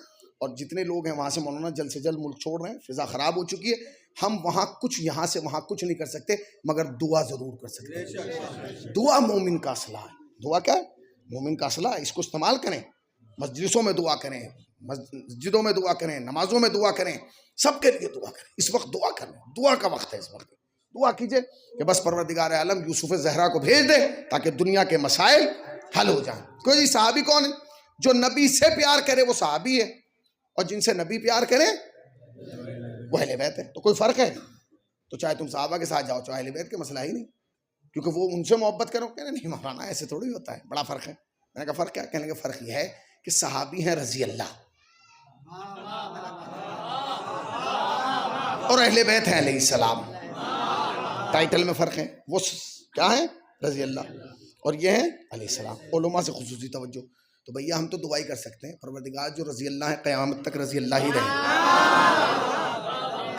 اور جتنے لوگ ہیں وہاں سے مولانا جلد سے جلد ملک چھوڑ رہے ہیں, فضا خراب ہو چکی ہے. ہم وہاں کچھ, یہاں سے وہاں کچھ نہیں کر سکتے, مگر دعا ضرور کر سکتے ہیں. دعا مومن کا اسلحہ ہے. دعا کیا ہے, مومن کا اسلحہ ہے. اس کو استعمال کریں, مجلسوں میں دعا کریں, مسجدوں میں دعا کریں, نمازوں میں دعا کریں, سب کے لیے دعا کریں. اس وقت دعا کریں, دعا کا وقت ہے. اس وقت دعا کیجئے کہ بس پروردگار عالم یوسف زہرا کو بھیج دے تاکہ دنیا کے مسائل حل ہو جائیں. کوئی صحابی کون ہے, جو نبی سے پیار کرے وہ صحابی ہے, اور جن سے نبی پیار کرے وہ اہل بیت ہے. تو کوئی فرق ہے, تو چاہے تم صحابہ کے ساتھ جاؤ چاہے اہل بیت کے, مسئلہ ہی نہیں, کیونکہ وہ ان سے محبت کرو. کہنے نہیں مولانا ایسے تھوڑی ہوتا ہے, بڑا فرق ہے. میں نے کہا فرق کیا, کہنے کا فرق یہ ہے کہ صحابی ہیں رضی اللہ, اور اہل بیت ہیں علیہ السلام. ٹائٹل میں فرق ہے, وہ کیا ہیں رضی اللہ, اور یہ ہیں علیہ السلام. علماء سے خصوصی توجہ. تو بھیا ہم تو دعائی کر سکتے ہیں, پروردگار جو رضی اللہ ہے قیامت تک رضی اللہ ہی رہے.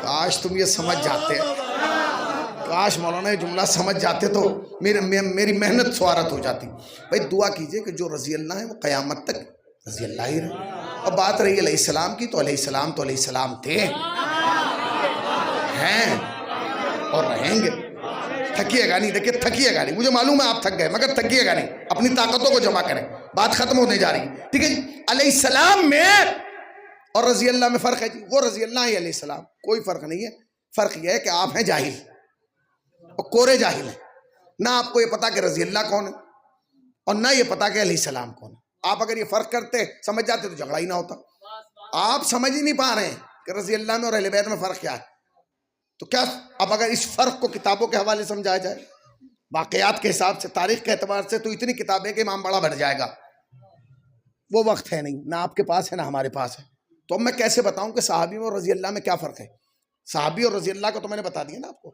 کاش تم یہ سمجھ جاتے, کاش مولانا یہ جملہ سمجھ جاتے تو میری محنت سوارت ہو جاتی. بھائی دعا کیجئے کہ جو رضی اللہ ہے وہ قیامت تک رضی اللہ ہی رہے. اور بات رہی علیہ السلام کی, تو علیہ السلام تو علیہ السلام تھے, ہیں اور رہیں گے. تھکیے گا نہیں, دیکھیں تھکیے گا نہیں, مجھے معلوم ہے آپ تھک گئے, مگر تھکیے گا نہیں, اپنی طاقتوں کو جمع کریں, بات ختم ہونے جا رہی ہے. ٹھیک ہے جی, علیہ السلام میں اور رضی اللہ میں فرق ہے جی. وہ رضی اللہ ہے علیہ السلام, کوئی فرق نہیں ہے. فرق یہ ہے کہ آپ ہیں جاہل, اور کورے جاہل ہیں. نہ آپ کو یہ پتا کہ رضی اللہ کون ہے, اور نہ یہ پتا کہ علیہ السلام کون ہے. آپ اگر یہ فرق کرتے, سمجھ جاتے, تو جھگڑا ہی نہ ہوتا. آپ سمجھ ہی نہیں پا رہے ہیں کہ رضی اللہ میں اور اہل بیت میں فرق کیا ہے. تو کیا اب اگر اس فرق کو کتابوں کے حوالے سمجھایا جائے, واقعات کے حساب سے, تاریخ کے اعتبار سے, تو اتنی کتابیں کہ امام بڑا بڑھ جائے گا. وہ وقت ہے نہیں، نہ آپ کے پاس ہے نہ ہمارے پاس ہے. تو اب میں کیسے بتاؤں کہ صحابی میں اور رضی اللہ میں کیا فرق ہے؟ صحابی اور رضی اللہ کا تو میں نے بتا دیا نا آپ کو.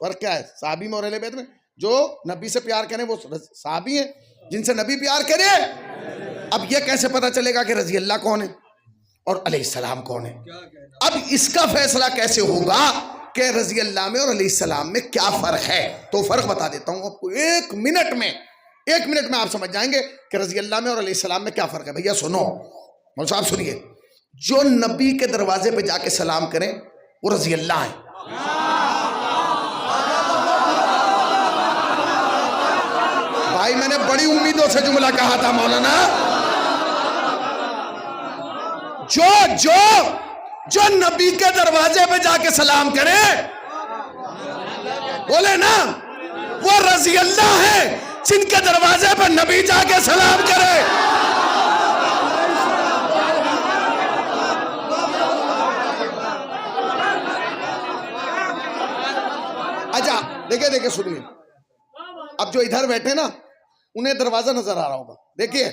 فرق کیا ہے صحابی میں اور اہل بیت میں؟ جو نبی سے پیار کریں وہ صحابی ہیں، جن سے نبی پیار کرے. اب یہ کیسے پتا چلے گا کہ رضی اللہ کون ہے اور علیہ السلام کون ہے؟ اب اس کا فیصلہ کیسے ہوگا کہ رضی اللہ میں اور علیہ السلام میں کیا فرق ہے؟ تو فرق بتا دیتا ہوں آپ کو ایک منٹ میں آپ سمجھ جائیں گے کہ رضی اللہ میں اور علیہ السلام میں کیا فرق ہے. بھیا سنو، مول صاحب سنیے، جو نبی کے دروازے پہ جا کے سلام کریں وہ رضی اللہ ہیں. بھائی میں نے بڑی امیدوں سے جملہ کہا تھا مولانا. جو نبی کے دروازے پہ جا کے سلام کرے بولے نا وہ رضی اللہ ہے، جن کے دروازے پہ نبی جا کے سلام کرے. اچھا دیکھیں سنیے، اب جو ادھر بیٹھے نا انہیں دروازہ نظر آ رہا ہوگا. دیکھیے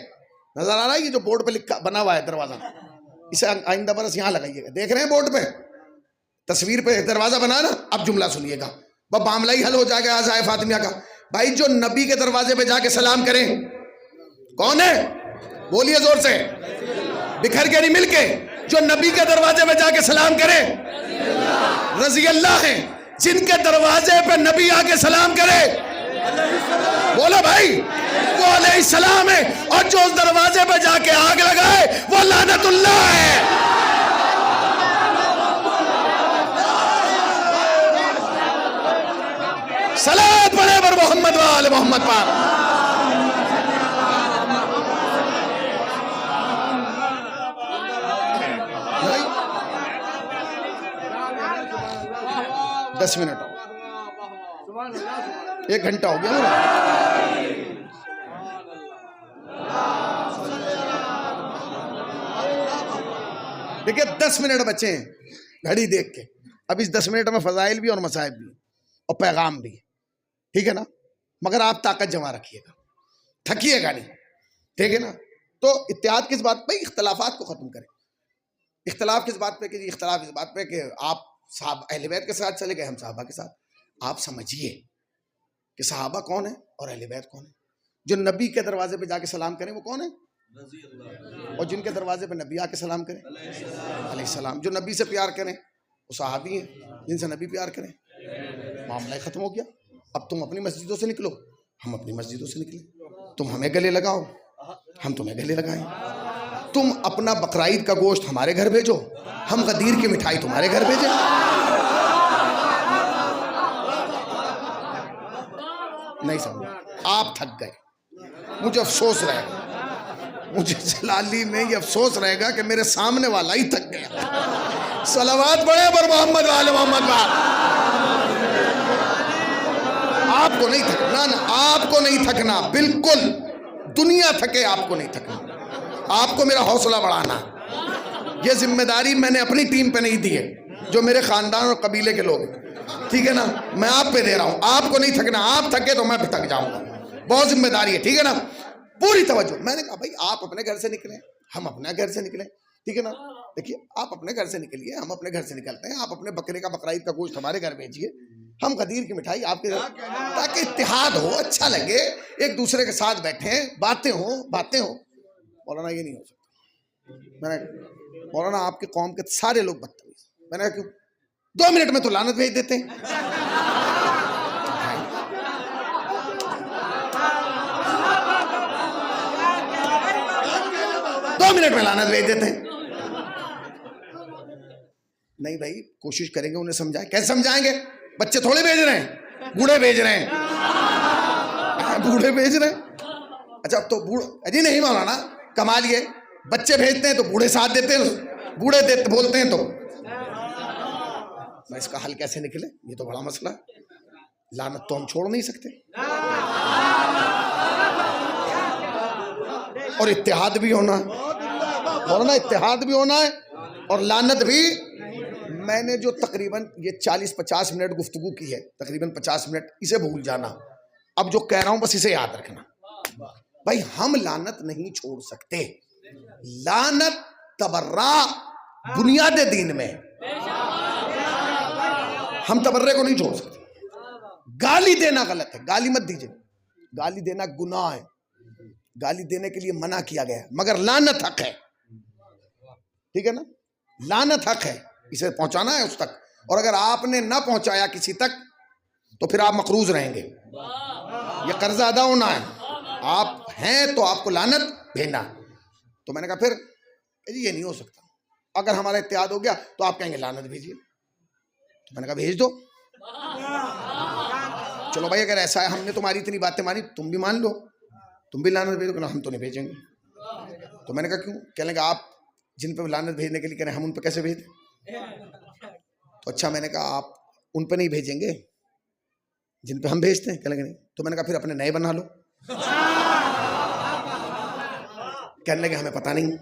نظر آ رہا ہے، یہ جو بورڈ پہ لکھا بنا ہوا ہے دروازہ، اسے آئندہ برس یہاں لگائیے گا. دیکھ رہے ہیں بورڈ پہ تصویر پہ دروازہ بنا نا. اب جملہ سنیے گا، بس معاملہ ہی حل ہو جائے گا آزائے فاطمیہ کا. بھائی جو نبی کے دروازے پہ جا کے سلام کریں کون ہے؟ بولیے زور سے، بکھر کے نہیں، مل کے. جو نبی کے دروازے پہ جا کے سلام کرے رضی اللہ ہیں، جن کے دروازے پہ نبی آ کے سلام کرے بولو بھائی وہ علیہ السلام ہے، اور جو اس دروازے پہ جا کے آگ لگائے وہ لعنت اللہ ہے. صلوات پڑھے پر محمد و آل محمد پاک. دس منٹ ہو، 1 گھنٹہ ہو گیا نا. دیکھیں 10 منٹ بچے ہیں گھڑی دیکھ کے. اب اس 10 منٹ میں فضائل بھی اور مصائب بھی اور پیغام بھی، ٹھیک ہے نا؟ مگر آپ طاقت جمع رکھیے گا، تھکیے گا نہیں، ٹھیک ہے نا؟ تو اتحاد کس بات پہ؟ اختلافات کو ختم کریں. اختلاف کس بات پہ؟ کہ اختلاف اس بات پہ کہ آپ صحابہ اہل بیت کے ساتھ چلے گئے، ہم صحابہ کے ساتھ. آپ سمجھیے کہ صحابہ کون ہے اور اہل بیت کون ہے. جو نبی کے دروازے پہ جا کے سلام کریں وہ کون ہے؟ اور جن کے دروازے پہ نبی آ کے سلام کریں علیہ السلام. جو نبی سے پیار کریں وہ صحابی ہیں، جن سے نبی پیار کریں. معاملہ ختم ہو گیا. اب تم اپنی مسجدوں سے نکلو، ہم اپنی مسجدوں سے نکلیں. تم ہمیں گلے لگاؤ، ہم تمہیں گلے لگائیں. تم اپنا بقرعید کا گوشت ہمارے گھر بھیجو، ہم غدیر کی مٹھائی تمہارے گھر بھیجیں. نہیں سمجھا؟ آپ تھک گئے. مجھے افسوس رہے گا، مجھے جلالی میں یہ افسوس رہے گا کہ میرے سامنے والا ہی تھک گیا. صلوات پڑھے پر محمد وآل محمد. آپ کو نہیں تھکنا نا، آپ کو نہیں تھکنا، بالکل دنیا تھکے آپ کو نہیں تھکنا. آپ کو میرا حوصلہ بڑھانا. یہ ذمہ داری میں نے اپنی ٹیم پہ نہیں دی ہے، جو میرے خاندان اور قبیلے کے لوگ ہیں، ٹھیک ہے نا؟ میں آپ پہ دے رہا ہوں. آپ کو نہیں تھکنا، آپ تھکے تو میں بھی تھک جاؤں گا. بہت ذمہ داری ہے، ٹھیک ہے نا؟ پوری توجہ. میں نے کہا بھائی آپ اپنے گھر سے نکلیں، ہم اپنے گھر سے نکلیں، ٹھیک ہے نا؟ دیکھیے آپ اپنے گھر سے نکلیے، ہم اپنے گھر سے نکلتے ہیں. آپ اپنے بکرے کا بقرعید کا گوشت ہمارے گھر بھیجیے، ہم غدیر کی مٹھائی آپ کے گھر، تاکہ اتحاد ہو، اچھا لگے، ایک دوسرے کے ساتھ بیٹھیں، باتیں ہوں. مولانا یہ نہیں ہو سکتا. میں نے مولانا آپ کی قوم کے سارے لوگ بدتمیز. میں نے کہا کیوں؟ 2 منٹ میں تو لعنت بھیج دیتے ہیں. 2 منٹ میں لعنت بھیج دیتے ہیں. نہیں بھائی کوشش کریں گے انہیں سمجھائیں. کیسے سمجھائیں گے؟ بچے تھوڑے بھیج رہے ہیں، بوڑھے بھیج رہے ہیں. بوڑھے بھیج رہے ہیں. اچھا تو جی نہیں مولانا کمال یہ بچے بھیجتے ہیں تو بوڑھے ساتھ دیتے ہیں، بوڑھے بولتے ہیں تو میں اس کا حل کیسے نکلے؟ یہ تو بڑا مسئلہ ہے. لعنت تو ہم چھوڑ نہیں سکتے، اور اتحاد بھی ہونا ہے. مولانا اتحاد بھی ہونا ہے اور لعنت بھی. میں نے جو تقریباً یہ 40-50 منٹ گفتگو کی ہے، تقریباً 50 منٹ، اسے بھول جانا. اب جو کہہ رہا ہوں بس اسے یاد رکھنا. بھائی ہم لعنت نہیں چھوڑ سکتے. لعنت تبرہ بنیاد دین میں، ہم تبرے کو نہیں چھوڑ سکتے. گالی دینا غلط ہے، گالی مت دیجئے، گالی دینا گناہ ہے، گالی دینے کے لیے منع کیا گیا ہے، مگر لعنت حق ہے. ٹھیک ہے نا؟ لعنت حق ہے، اسے پہنچانا ہے اس تک. اور اگر آپ نے نہ پہنچایا کسی تک تو پھر آپ مقروض رہیں گے، یہ قرضہ ادا ہونا ہے. آپ ہیں تو آپ کو لعنت بھیجنا. تو میں نے کہا پھر یہ نہیں ہو سکتا، اگر ہمارا اتحاد ہو گیا تو آپ کہیں گے لعنت بھیجیے. تو میں نے کہا بھیج دو. چلو بھائی اگر ایسا ہے، ہم نے تمہاری اتنی باتیں مانی، تم بھی مان لو، تم بھی لعنت بھیجو. ہم تو نہیں بھیجیں گے. تو میں نے کہا کیوں؟ کہنے لگا آپ جن پہ لعنت بھیجنے کے لیے کہہ رہے ہیں، ہم ان پہ کیسے بھیج دیں؟ تو اچھا، میں نے کہا آپ ان پہ نہیں بھیجیں گے جن پہ ہم بھیجتے ہیں؟ کہنے لگے نہیں. تو میں نے کہا پھر اپنے نئے بنا لو. کہنے لگے ہمیں پتہ نہیں.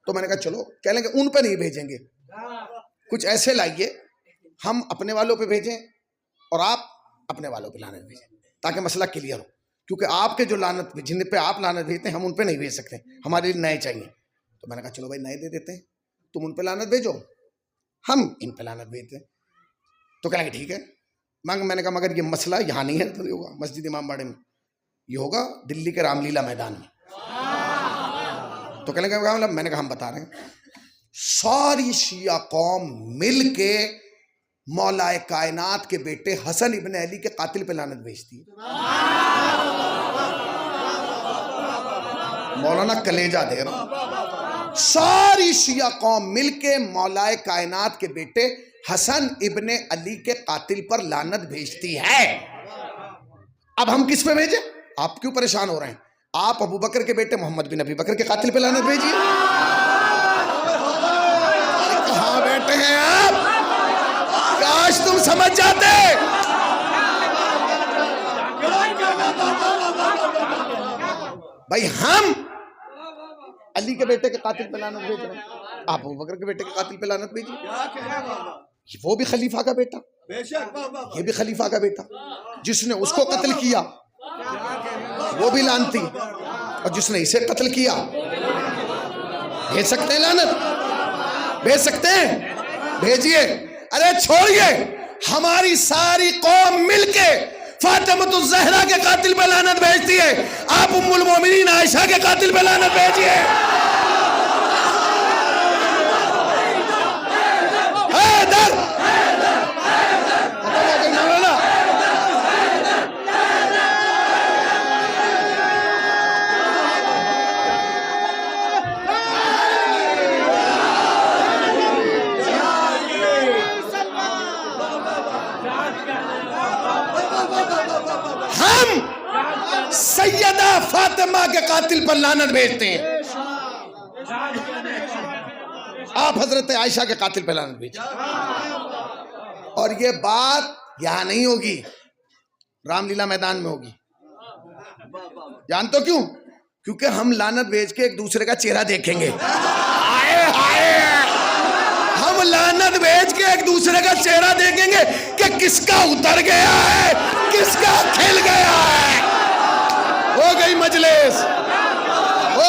تو میں نے کہا چلو، کہنے لگے ان پہ نہیں بھیجیں گے، کچھ ایسے لائیے ہم اپنے والوں پہ بھیجیں اور آپ اپنے والوں پہ لعنت بھیجیں، تاکہ مسئلہ کلیئر ہو. کیونکہ آپ کے جو لعنت جن پہ آپ لعنت بھیجتے ہیں ہم ان پہ نہیں بھیج سکتے، ہمارے لیے نئے چاہیے. تو میں نے کہا چلو بھائی نئے دے دیتے ہیں، تم ان پہ لعنت بھیجو، ہم ان پہ لعنت بھیجتے ہیں. تو کہیں گے ٹھیک ہے. میں نے کہا مگر یہ مسئلہ یہاں نہیں ہے، تو یہ ہوگا مسجد امام باڑے میں، یہ ہوگا دلی کے رام لیلا میدان میں. تو کہنے کا مطلب، میں نے کہا ہم بتا رہے ہیں، ساری شیعہ قوم مل کے مولا کائنات کے بیٹے حسن ابن علی کے قاتل پہ لعنت بھیجتی ہے. مولانا کلیجہ دے رہا ہوں، ساری شیعہ قوم مل کے مولا کائنات کے بیٹے حسن ابن علی کے قاتل پر لعنت بھیجتی ہے. اب ہم کس پہ بھیجیں؟ آپ کیوں پریشان ہو رہے ہیں؟ آپ ابو بکر کے بیٹے محمد بن ابی بکر کے قاتل پہ لعنت بھیجیے. کہاں بیٹھے ہیں آپ؟ کاش تم سمجھ جاتے. بھائی ہم علی کے بیٹے کے قاتل پہ لعنت بھیج رہے ہیں، آپ ابو بکر کے بیٹے کے قاتل پہ لعنت بھیجیے. وہ بھی خلیفہ کا بیٹا، یہ بھی خلیفہ کا بیٹا، جس نے اس کو قتل کیا وہ بھی لعنتی، اور جس نے اسے قتل کیا بھیج سکتے ہیں لعنت؟ بھیج سکتے ہیں؟ بھیجیے. ارے چھوڑیے، ہماری ساری قوم مل کے فاطمۃ الزہرا کے قاتل پہ لعنت بھیجتی ہے، آپ ام المومنین عائشہ کے قاتل پہ لعنت بھیجیے. سیدہ فاطمہ کے قاتل پر لعنت بھیجتے ہیں، آپ حضرت عائشہ کے قاتل پر لعنت بھیجتے ہیں. اور یہ بات یہاں نہیں ہوگی، رام لیلا میدان میں ہوگی. جانتے ہو کیوں؟ کیونکہ ہم لعنت بھیج کے ایک دوسرے کا چہرہ دیکھیں گے. ہم لعنت بھیج کے ایک دوسرے کا چہرہ دیکھیں گے کہ کس کا اتر گیا ہے، کس کا کھل گیا ہے. ہو گئی مجلس، ہو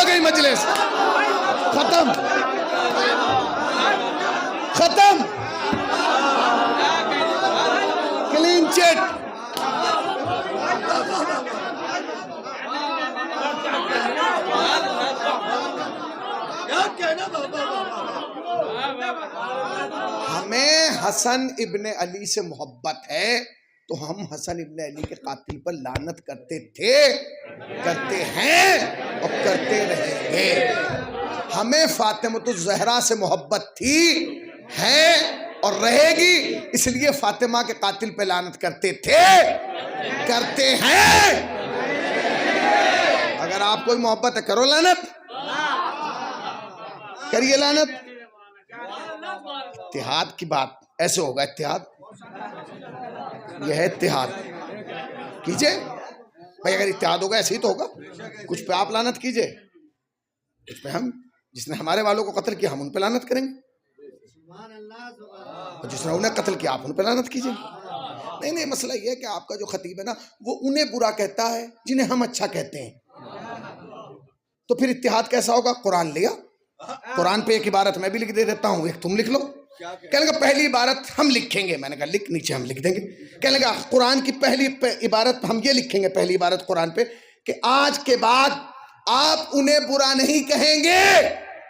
گئی مجلس، ختم ختم، کلین چٹ. ہمیں حسن ابن علی سے محبت ہے تو ہم حسن ابن علی کے قاتل پر لعنت کرتے تھے، کرتے ہیں اور کرتے رہیں گے. ہمیں فاطمۃ الزہرا سے محبت تھی، ہے اور رہے گی، اس لیے فاطمہ کے قاتل پہ لعنت کرتے تھے، کرتے ہیں. اگر آپ کوئی محبت ہے کرو لعنت، کریے لعنت. اتحاد کی بات ایسے ہوگا، اتحاد یہ ہے، اتحاد کیجئے بھائی. اگر اتحاد ہوگا ایسے ہی تو ہوگا. کچھ پہ آپ لعنت کیجئے، کچھ پہ ہم، جس نے ہمارے والوں کو قتل کیا ہم ان پہ لعنت کریں گے، اور جس نے انہیں قتل کیا آپ ان پہ لعنت کیجئے. نہیں مسئلہ یہ ہے کہ آپ کا جو خطیب ہے نا وہ انہیں برا کہتا ہے جنہیں ہم اچھا کہتے ہیں، تو پھر اتحاد کیسا ہوگا؟ قرآن لیا، قرآن پہ ایک عبارت میں بھی لکھ دے دیتا ہوں، ایک تم لکھ لو۔ کہنے لگا پہلی عبارت ہم لکھیں گے، میں نے کہا لکھ، نیچے ہم لکھ دیں گے۔ کہنے لگا قرآن کی پہلی عبارت ہم یہ لکھیں گے، پہلی عبارت قرآن پہ کہ آج کے بعد آپ انہیں برا نہیں کہیں گے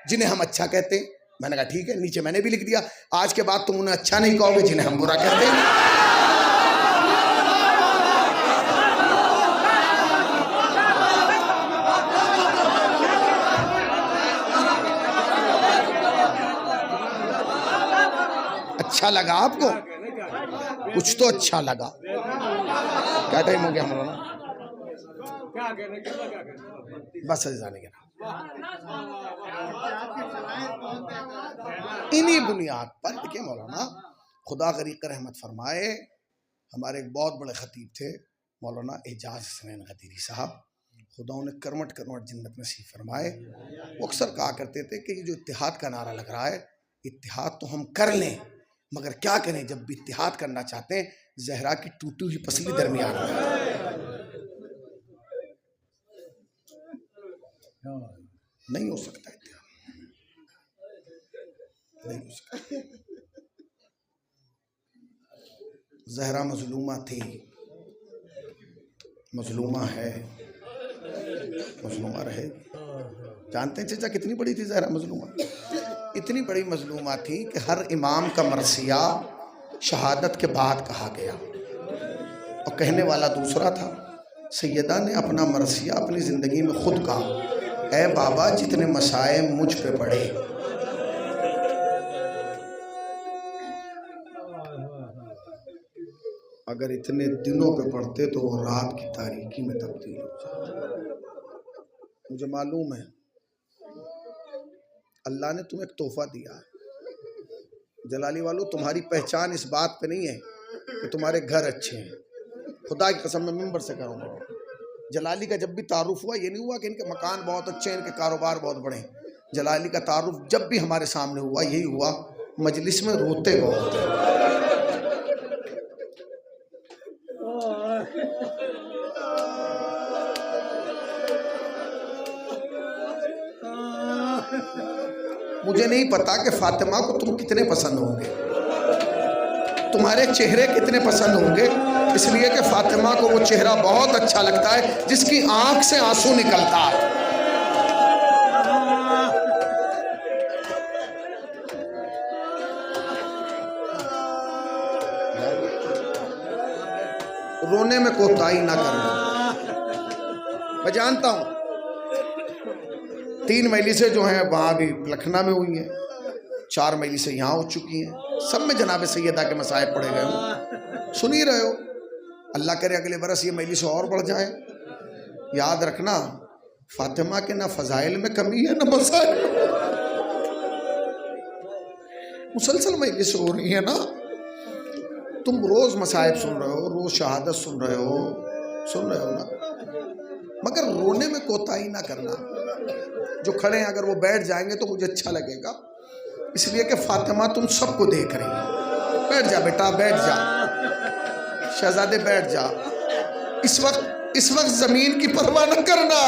جنہیں ہم اچھا کہتے ہیں۔ میں نے کہا ٹھیک ہے، نیچے میں نے بھی لکھ دیا آج کے بعد تم انہیں اچھا نہیں کہو گے جنہیں ہم برا کہتے ہیں۔ اچھا لگا آپ کو؟ کچھ تو اچھا لگا۔ کیا ٹائم ہو گیا ہمارا؟ بس جانے کے انہی بنیاد پر دیکھیں مولانا خدا غریق رحمت فرمائے، ہمارے ایک بہت بڑے خطیب تھے مولانا اعجاز حسنین غدیری صاحب، خدا انہیں کرمٹ جنت نصیب فرمائے۔ وہ اکثر کہا کرتے تھے کہ یہ جو اتحاد کا نعرہ لگ رہا ہے، اتحاد تو ہم کر لیں مگر کیا کریں، جب بھی اتحاد کرنا چاہتے ہیں زہرا کی ٹوٹی ہوئی پسلی درمیان میں نہیں ہو سکتا اتحاد، نہیں ہو سکتا۔ زہرا مظلومہ تھی، مظلومہ ہے، مظلومہ رہے۔ جانتے ہیں چچا کتنی بڑی تھی زہرا مظلومہ؟ اتنی بڑی مظلومہ تھی کہ ہر امام کا مرثیہ شہادت کے بعد کہا گیا، اور کہنے والا دوسرا تھا۔ سیدہ نے اپنا مرثیہ اپنی زندگی میں خود کہا، اے بابا جتنے مصائب مجھ پہ پڑے، اگر اتنے دنوں پہ پڑھتے تو وہ رات کی تاریکی میں تبدیل ہو جاتا۔ مجھے معلوم ہے اللہ نے تمہیں ایک تحفہ دیا ہے جلالی والو، تمہاری پہچان اس بات پہ نہیں ہے کہ تمہارے گھر اچھے ہیں، خدا کی قسم میں ممبر سے کروں گا۔ جلالی کا جب بھی تعارف ہوا یہ نہیں ہوا کہ ان کے مکان بہت اچھے ہیں، ان کے کاروبار بہت بڑے ہیں۔ جلالی کا تعارف جب بھی ہمارے سامنے ہوا یہی ہوا، مجلس میں روتے بہت ہیں۔ مجھے نہیں پتا کہ فاطمہ کو تم کتنے پسند ہوں گے، تمہارے چہرے کتنے پسند ہوں گے، اس لیے کہ فاطمہ کو وہ چہرہ بہت اچھا لگتا ہے جس کی آنکھ سے آنسو نکلتا ہے۔ رونے میں کوتاہی نہ کرنا۔ میں جانتا ہوں 3 مجلسیں جو ہیں وہاں بھی لکھنؤ میں ہوئی ہیں، 4 مجلسیں یہاں ہو چکی ہیں، سب میں جناب سیدہ کے مسائب پڑھے گئے ہوں، سن ہی رہے ہو۔ اللہ کرے اگلے برس یہ مجلس اور بڑھ جائے۔ یاد رکھنا فاطمہ کے نہ فضائل میں کمی ہے نہ مسائل، مسلسل مجلس ہو رہی ہے نا، تم روز مسائب سن رہے ہو، روز شہادت سن رہے ہو نا، مگر رونے میں کوتاہی نہ کرنا۔ جو کھڑے ہیں اگر وہ بیٹھ جائیں گے تو مجھے اچھا لگے گا، اس لیے کہ فاطمہ تم سب کو دیکھ رہی ہے۔ بیٹھ جا بیٹا، بیٹھ جا شہزادے، بیٹھ جا۔ اس وقت زمین کی پرواہ نہ کرنا،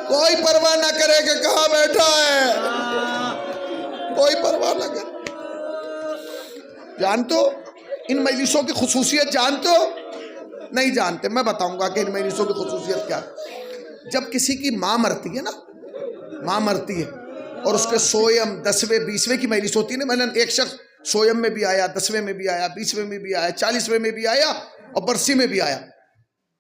کوئی پرواہ نہ کرے کہ کہاں بیٹھا ہے، کوئی پرواہ نہ کرے۔ جانتے ہو ان مجلسوں کی خصوصیت؟ جانتے ہو؟ نہیں جانتے، میں بتاؤں گا کہ ان مجلسوں کی خصوصیت کیا ہے۔ جب کسی کی ماں مرتی ہے نا، ماں مرتی ہے اور اس کے سویم 10ویں 20ویں کی مجلس ہوتی ہے نا، مثلا ایک شخص سویم میں بھی آیا، 10ویں میں بھی آیا، 20ویں میں بھی آیا، 40ویں میں بھی آیا اور برسی میں بھی آیا۔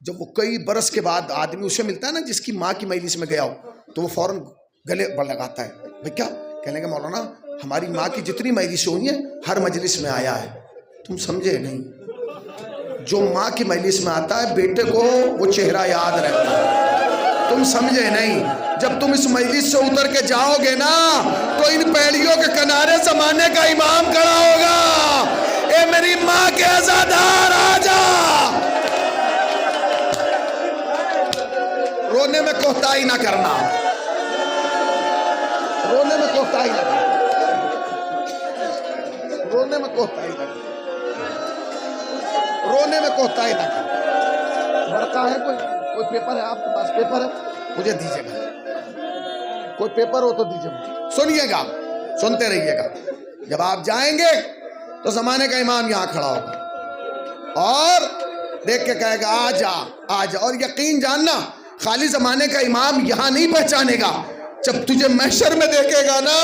جب وہ کئی برس کے بعد آدمی اسے ملتا ہے نا جس کی ماں کی مجلس میں گیا ہو، تو وہ فوراً گلے بڑھ لگاتا ہے، بھئی کیا کہنے کا مولانا ہماری ماں کی جتنی مجلس ہوئی ہیں ہر مجلس میں آیا ہے۔ تم سمجھے نہیں، جو ماں کی مجلس میں آتا ہے بیٹے کو وہ چہرہ یاد رہتا ہے، تم سمجھے نہیں۔ جب تم اس مجلس سے اتر کے جاؤ گے نا تو ان پیڑیوں کے کنارے زمانے کا امام کھڑا ہوگا، اے میری ماں کے عزادار آجا۔ رونے میں کوتاہی نہ کرنا، کوتاہی نہ کریں، رونے میں کوتاہی نہ کریں، رونے میں کوتاہی نہ کریں۔ ورقہ ہے کوئی پیپر ہے آپ کے پاس؟ پیپر ہے مجھے دیجیے گا، کوئی پیپر ہو تو دیجیے گا۔ سنیے گا، سنتے رہیے گا۔ جب آپ جائیں گے تو زمانے کا امام یہاں کھڑا ہوگا اور دیکھ کے کہے گا آ جا آ جا، اور یقین جاننا خالی زمانے کا امام یہاں نہیں پہچانے گا، جب تجھے محشر میں دیکھے گا نا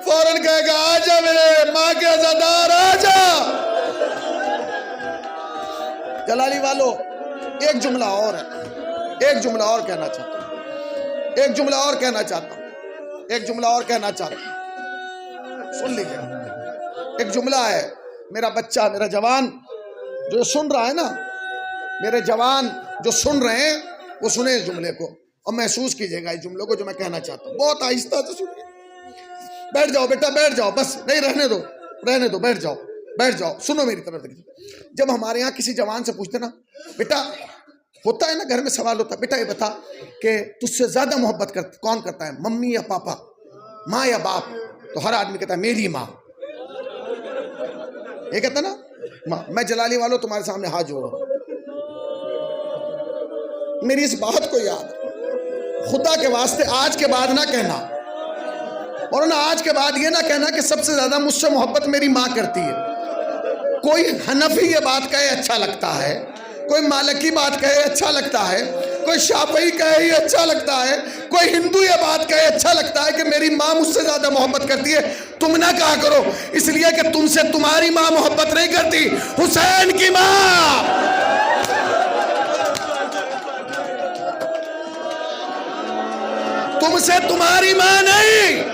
فوراً کہے گا آ جا میرے ماں کے عزادار آ جا۔ جلالی والو ایک جملہ اور ہے، ایک جملہ اور کہنا چاہتا ہوں، ایک جملہ اور کہنا چاہتا ہوں، ایک جملہ اور کہنا چاہتا ہوں، سن لیجیے۔ ایک جملہ ہے، میرا بچہ، میرا جوان جو سن رہا ہے نا، میرے جوان جو سن رہے ہیں وہ سنیں اس جملے کو اور محسوس کیجئے گا اس جملے کو جو میں کہنا چاہتا ہوں، بہت آہستہ سے سنیے۔ بیٹھ جاؤ بیٹا، بیٹھ جاؤ، بس نہیں رہنے دو، رہنے دو، بیٹھ جاؤ، بیٹھ جاؤ، سنو میری طرف۔ جب ہمارے یہاں کسی جوان سے پوچھتے نا بیٹا، ہوتا ہے نا گھر میں سوال ہوتا ہے، بیٹا یہ بتا کہ تجھ سے زیادہ محبت کون کرتا ہے، ممی یا پاپا، ماں یا باپ؟ تو ہر آدمی کہتا ہے میری ماں، یہ کہتا ہے نا ماں۔ میں جلالی والوں تمہارے سامنے ہاتھ جوڑ رہا ہوں، میری اس بات کو یاد، خدا کے واسطے آج کے بعد نہ کہنا، اور نہ آج کے بعد یہ نہ کہنا کہ سب سے زیادہ مجھ سے محبت میری ماں کرتی ہے۔ کوئی حنفی یہ بات کہے اچھا لگتا ہے، کوئی مالکی بات کہے اچھا لگتا ہے، کوئی شافعی کہے یہ اچھا لگتا ہے، کوئی ہندو یہ بات کہے اچھا لگتا ہے کہ میری ماں مجھ سے زیادہ محبت کرتی ہے۔ تم نہ کہا کرو، اس لیے کہ تم سے تمہاری ماں محبت نہیں کرتی، حسین کی ماں۔ تم سے تمہاری ماں نہیں،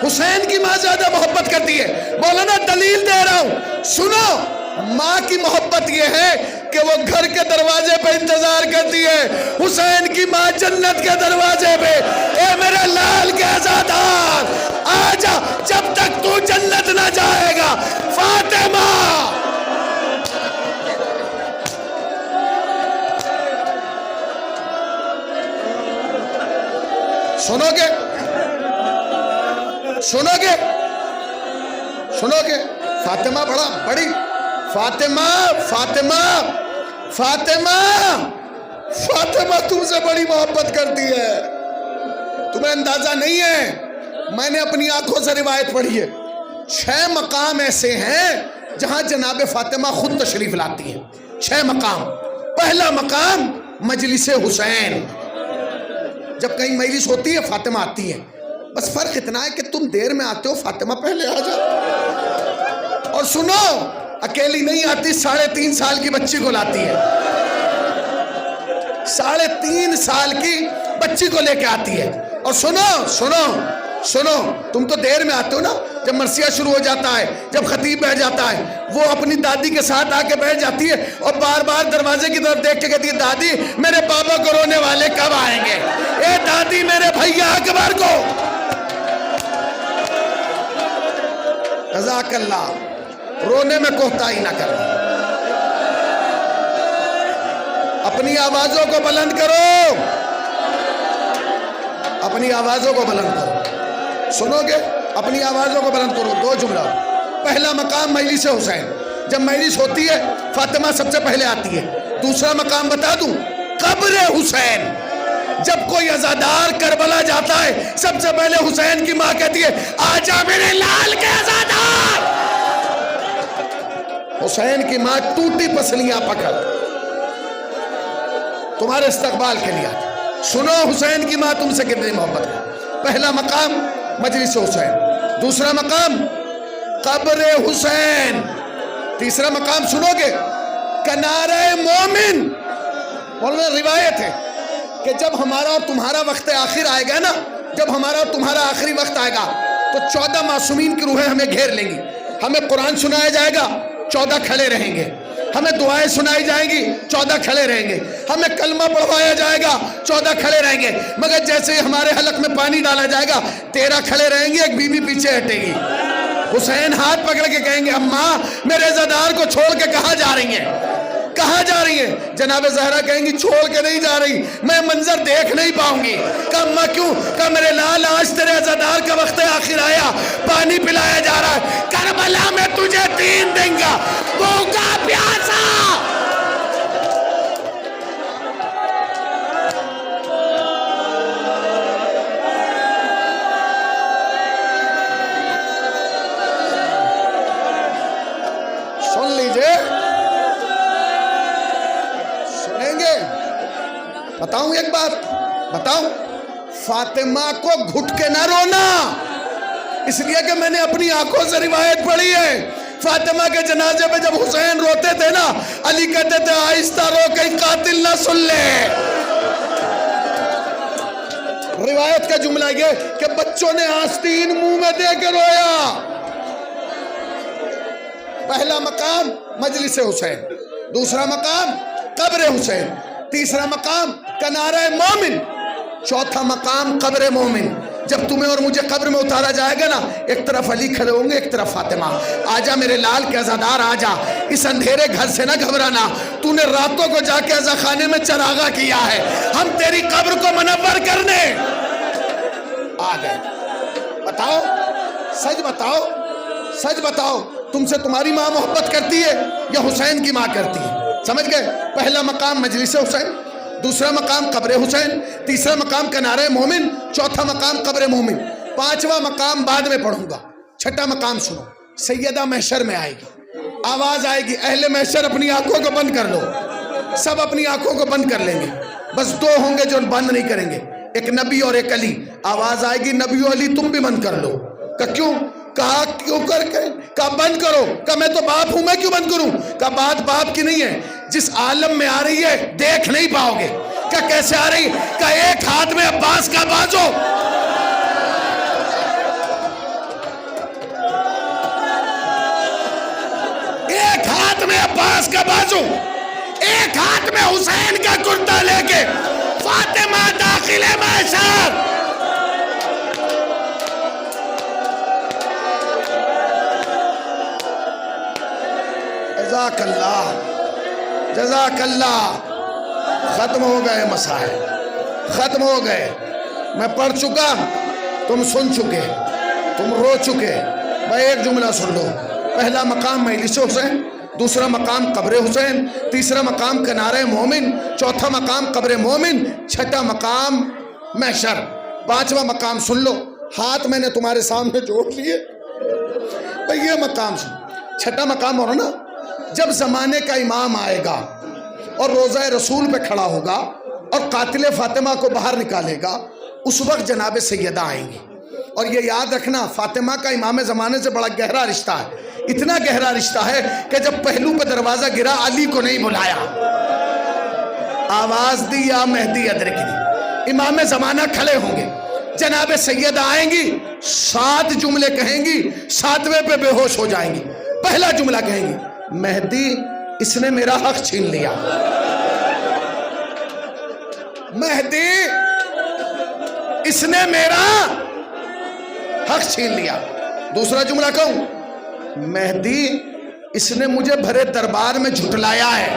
حسین کی ماں زیادہ محبت کرتی ہے۔ مولانا دلیل دے رہا ہوں، سنو۔ ماں کی محبت یہ ہے کہ وہ گھر کے دروازے پہ انتظار کرتی ہے، حسین کی ماں جنت کے دروازے پہ، اے میرے لال کے عزادار آجا، جب تک تو جنت نہ جائے گا فاطمہ۔ سنو گے، سنو گے، سنو گے؟ فاطمہ بڑی فاطمہ فاطمہ فاطمہ فاطمہ تم سے بڑی محبت کرتی ہے، تمہیں اندازہ نہیں ہے۔ میں نے اپنی آنکھوں سے روایت پڑھی ہے، 6 مقام ایسے ہیں جہاں جناب فاطمہ خود تشریف لاتی ہیں۔ 6 مقام۔ پہلا مقام مجلس حسین، جب کہیں مجلس ہوتی ہے فاطمہ آتی ہے، بس فرق اتنا ہے کہ تم دیر میں آتے ہو، فاطمہ پہلے آ جاتی۔ اور سنو، اکیلی نہیں آتی، 3.5 سال کی بچی کو لاتی ہے، 3.5 سال کی بچی کو لے کے آتی ہے۔ اور سنو سنو سنو، تم تو دیر میں آتے ہو نا، جب مرثیہ شروع ہو جاتا ہے، جب خطیب بیٹھ جاتا ہے، وہ اپنی دادی کے ساتھ آ کے بیٹھ جاتی ہے اور بار بار دروازے کی طرف دیکھ کے کہتی ہے دادی میرے پاپا کو رونے والے کب آئیں گے، اے دادی میرے بھیا اکبر کو۔ جزاک اللہ، رونے میں کوتاہی نہ کرو، اپنی آوازوں کو بلند کرو، اپنی آوازوں کو بلند کرو۔ سنو گے؟ اپنی آوازوں کو بلند کرو۔ 2 جملہ۔ پہلا مقام مجلس حسین، جب مجلس ہوتی ہے فاطمہ سب سے پہلے آتی ہے۔ دوسرا مقام بتا دوں، قبر حسین، جب کوئی عزادار کربلا جاتا ہے سب سے پہلے حسین کی ماں کہتی ہے آجا میرے لال کے عزادار۔ حسین کی ماں ٹوٹی پسلیاں پکڑ تمہارے استقبال کے لیے آتی۔ سنو حسین کی ماں تم سے کتنی محبت ہے۔ پہلا مقام مجلس حسین، دوسرا مقام قبر حسین، تیسرا مقام سنو گے کنارہ مومن۔ مولانا روایت ہے کہ جب ہمارا اور تمہارا وقت آخر آئے گا نا، جب ہمارا اور تمہارا آخری وقت آئے گا تو 14 معصومین کی روحیں ہمیں گھیر لیں گی، ہمیں قرآن سنایا جائے گا، 14 کھڑے رہیں گے، ہمیں دعائیں سنائی جائیں گی، 14 کھڑے رہیں گے، ہمیں کلمہ پڑھوایا جائے گا، 14 کھڑے رہیں گے، مگر جیسے ہی ہمارے حلق میں پانی ڈالا جائے گا 13 کھڑے رہیں گے، ایک بی بی پیچھے ہٹے گی۔ حسین ہاتھ پکڑ کے کہیں گے اماں میرے عزادار کو چھوڑ کے کہاں جا رہی ہیں؟ کہاں جا رہی ہیں؟ جناب زہرا کہیں گی چھوڑ کے نہیں جا رہی، میں منظر دیکھ نہیں پاؤں گی۔ کہا ماں کیوں؟ کہا میرے لال آج تیرے عزادار کا وقت آخر آیا، پانی پلایا جا رہا ہے، کربلا میں تجھے دین دیں گا، بھوکا پیاسا۔ سن لیجئے، سنیں گے؟ بتاؤں ایک بات، بتاؤں؟ فاطمہ کو گھٹ کے نہ رونا، اس لیے کہ میں نے اپنی آنکھوں سے روایت پڑھی ہے۔ فاطمہ کے جنازے پہ جب حسین روتے تھے نا، علی کہتے تھے آہستہ رو کہیں قاتل نہ سن لے۔ روایت کا جملہ یہ کہ بچوں نے آستین منہ میں دے کے رویا۔ پہلا مقام مجلس حسین، دوسرا مقام قبر حسین، تیسرا مقام کنارہ مومن، چوتھا مقام قبر مومن۔ جب تمہیں اور مجھے قبر میں اتارا جائے گا نا، ایک طرف علی کھڑے ہوں گے، ایک طرف فاطمہ۔ آجا میرے لال کے عزادار آجا، اس اندھیرے گھر سے نہ گھبرانا، تو نے راتوں کو جا کے عزا خانے میں چراغا کیا ہے، ہم تیری قبر کو منور کرنے آ گئے۔ بتاؤ، سچ بتاؤ، سچ بتاؤ، تم سے تمہاری ماں محبت کرتی ہے یا حسین کی ماں کرتی ہے؟ سمجھ گئے؟ پہلا مقام مجلس حسین، دوسرا مقام قبر حسین، تیسرا مقام کنارہ مومن، چوتھا مقام قبر مومن، پانچواں مقام بعد میں پڑھوں گا۔ چھٹا مقام سنو، سیدہ محشر میں آئے گی، آواز آئے گی، اہل محشر اپنی آنکھوں کو بند کر لو۔ سب اپنی آنکھوں کو بند کر لیں گے، بس دو ہوں گے جو بند نہیں کریں گے، ایک نبی اور ایک علی۔ آواز آئے گی نبی و علی تم بھی بند کر لو۔ کہا کیوں؟ کہا کیوں کر کے؟ کہا بند کرو۔ کہا میں تو باپ ہوں، میں کیوں بند کروں؟ کہا بات باپ کی نہیں ہے، جس عالم میں آ رہی ہے دیکھ نہیں پاؤ گے۔ کہا کیسے آ رہی؟ کہا ایک ہاتھ میں عباس کا بازو، ایک ہاتھ میں عباس کا بازو، ایک ہاتھ میں حسین کا کرتا لے کے فاطمہ داخل محشر۔ جزاک اللہ، جزاک اللہ۔ ختم ہو گئے مسائل، ختم ہو گئے۔ میں پڑھ چکا، تم سن چکے، تم رو چکے۔ میں ایک جملہ سن لو، پہلا مقام مجلس حسین، دوسرا مقام قبر حسین، تیسرا مقام کنارہ مومن، چوتھا مقام قبر مومن، چھٹا مقام محشر، پانچواں مقام سن لو۔ ہاتھ میں نے تمہارے سامنے جوڑ لیے، بھئی یہ مقام سن۔ چھٹا مقام اور نا، جب زمانے کا امام آئے گا اور روضہ رسول پہ کھڑا ہوگا اور قاتل فاطمہ کو باہر نکالے گا، اس وقت جناب سیدہ آئیں گی۔ اور یہ یاد رکھنا، فاطمہ کا امام زمانے سے بڑا گہرا رشتہ ہے، اتنا گہرا رشتہ ہے کہ جب پہلو پہ دروازہ گرا علی کو نہیں بلایا، آواز دی یا مہدی ادرکنی۔ امام زمانہ کھڑے ہوں گے، جناب سیدہ آئیں گی، 7 جملے کہیں گی، 7ویں پہ بے ہوش ہو جائیں گی۔ پہلا جملہ کہیں گی، مہدی اس نے میرا حق چھین لیا، مہدی اس نے میرا حق چھین لیا۔ دوسرا جملہ کہوں، مہدی اس نے مجھے بھرے دربار میں جھٹلایا ہے۔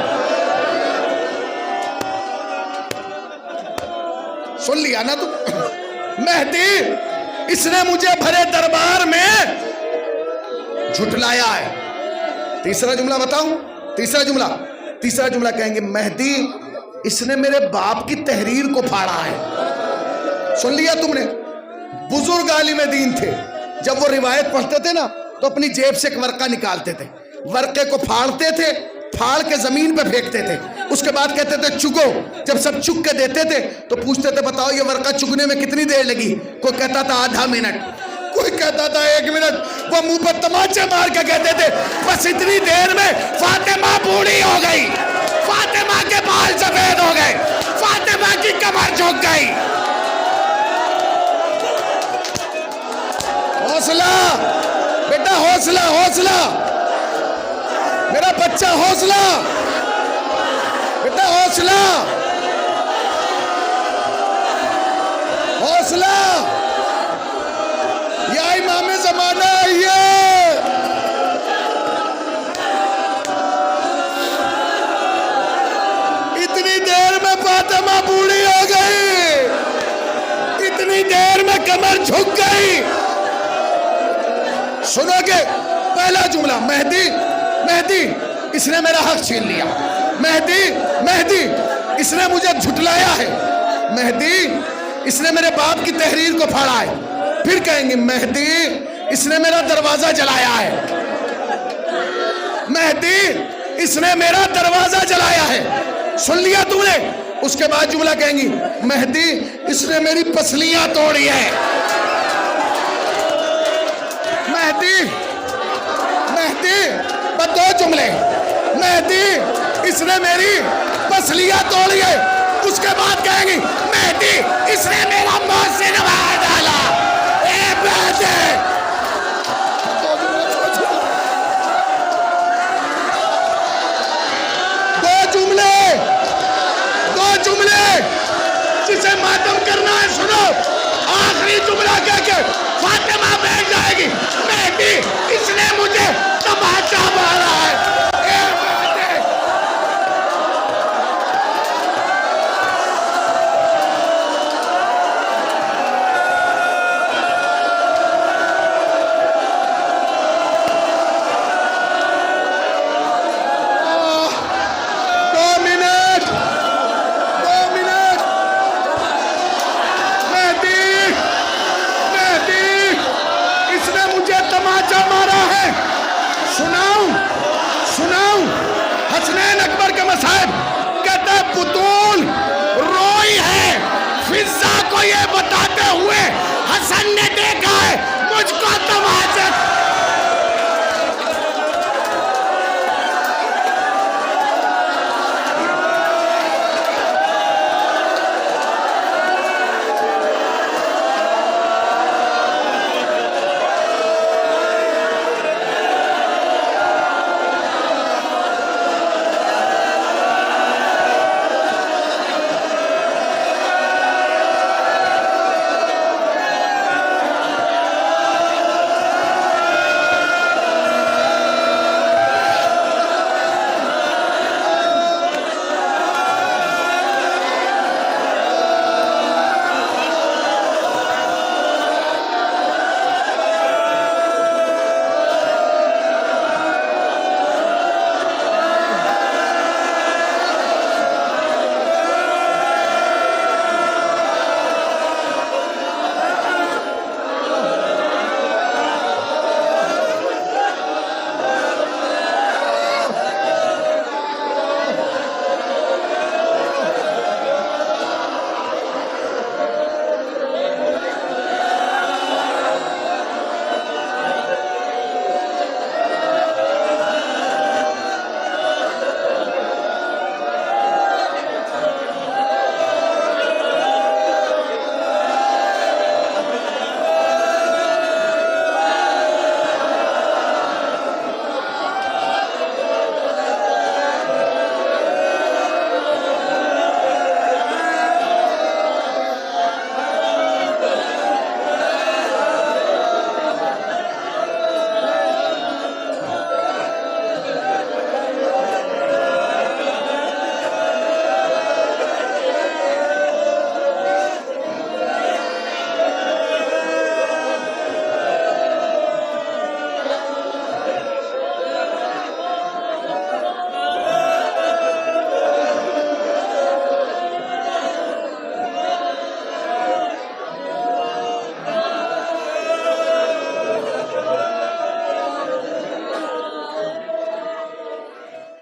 سن لیا نا تم؟ مہدی اس نے مجھے بھرے دربار میں جھٹلایا ہے۔ تیسرا جملہ بتاؤں، تیسرا جملہ کہیں گے، مہدی اس نے میرے باپ کی تحریر کو پھاڑا ہے۔ سن لیا تم نے؟ بزرگ عالم دین تھے، جب وہ روایت پڑھتے تھے نا تو اپنی جیب سے ایک ورقہ نکالتے تھے، ورقے کو پھاڑتے تھے، پھاڑ کے زمین پہ پھینکتے تھے، اس کے بعد کہتے تھے چگو۔ جب سب چگ کے دیتے تھے تو پوچھتے تھے بتاؤ یہ ورقہ چگنے میں کتنی دیر لگی؟ کوئی کہتا تھا آدھا منٹ، کوئی کہتا تھا 1 منٹ۔ وہ منہ پر تماچے مار کے کہتے تھے بس اتنی دیر میں فاطمہ بوڑھی ہو گئی، فاطمہ کے بال سفید ہو گئے، فاطمہ کی کمر جھک گئی۔ حوصلہ بیٹا، حوصلہ، حوصلہ میرا بچہ، حوصلہ بیٹا، حوصلہ، حوصلہ۔ یا امام زمانہ آئیے، بوڑھی ہو گئی، اتنی دیر میں کمر جھک گئی۔ سنو گے پہلا جملہ، مہدی مہدی اس نے میرا حق چھین لیا، مہدی مہدی اس نے مجھے جھٹلایا ہے، مہدی اس نے میرے باپ کی تحریر کو پھاڑا ہے۔ پھر کہیں گے مہدی اس نے میرا دروازہ جلایا ہے، مہدی اس نے میرا دروازہ جلایا ہے۔ سن لیا تم نے؟ اس کے بعد جملہ کہیں گی مہدی اس نے میری پسلیاں توڑی ہے۔ مہدی مہدی بس دو جملے، مہدی اس نے میری پسلیاں توڑی ہے۔ اس کے بعد کہیں گی مہدی اس نے میرا محسن وہاں ڈالا۔ اے مہدی دو جملے جسے ماتم کرنا ہے سنو، آخری جملہ کہہ کے فاطمہ بیٹھ جائے گی مہدی اس نے مجھے تماچا مارا ہے۔ اے مہدی سناؤں حسنین اکبر کے مصائب کہتا ہے بطول روئی ہے فضا کو یہ بتاتے ہوئے حسن نے دیکھا ہے مجھ کو تماچا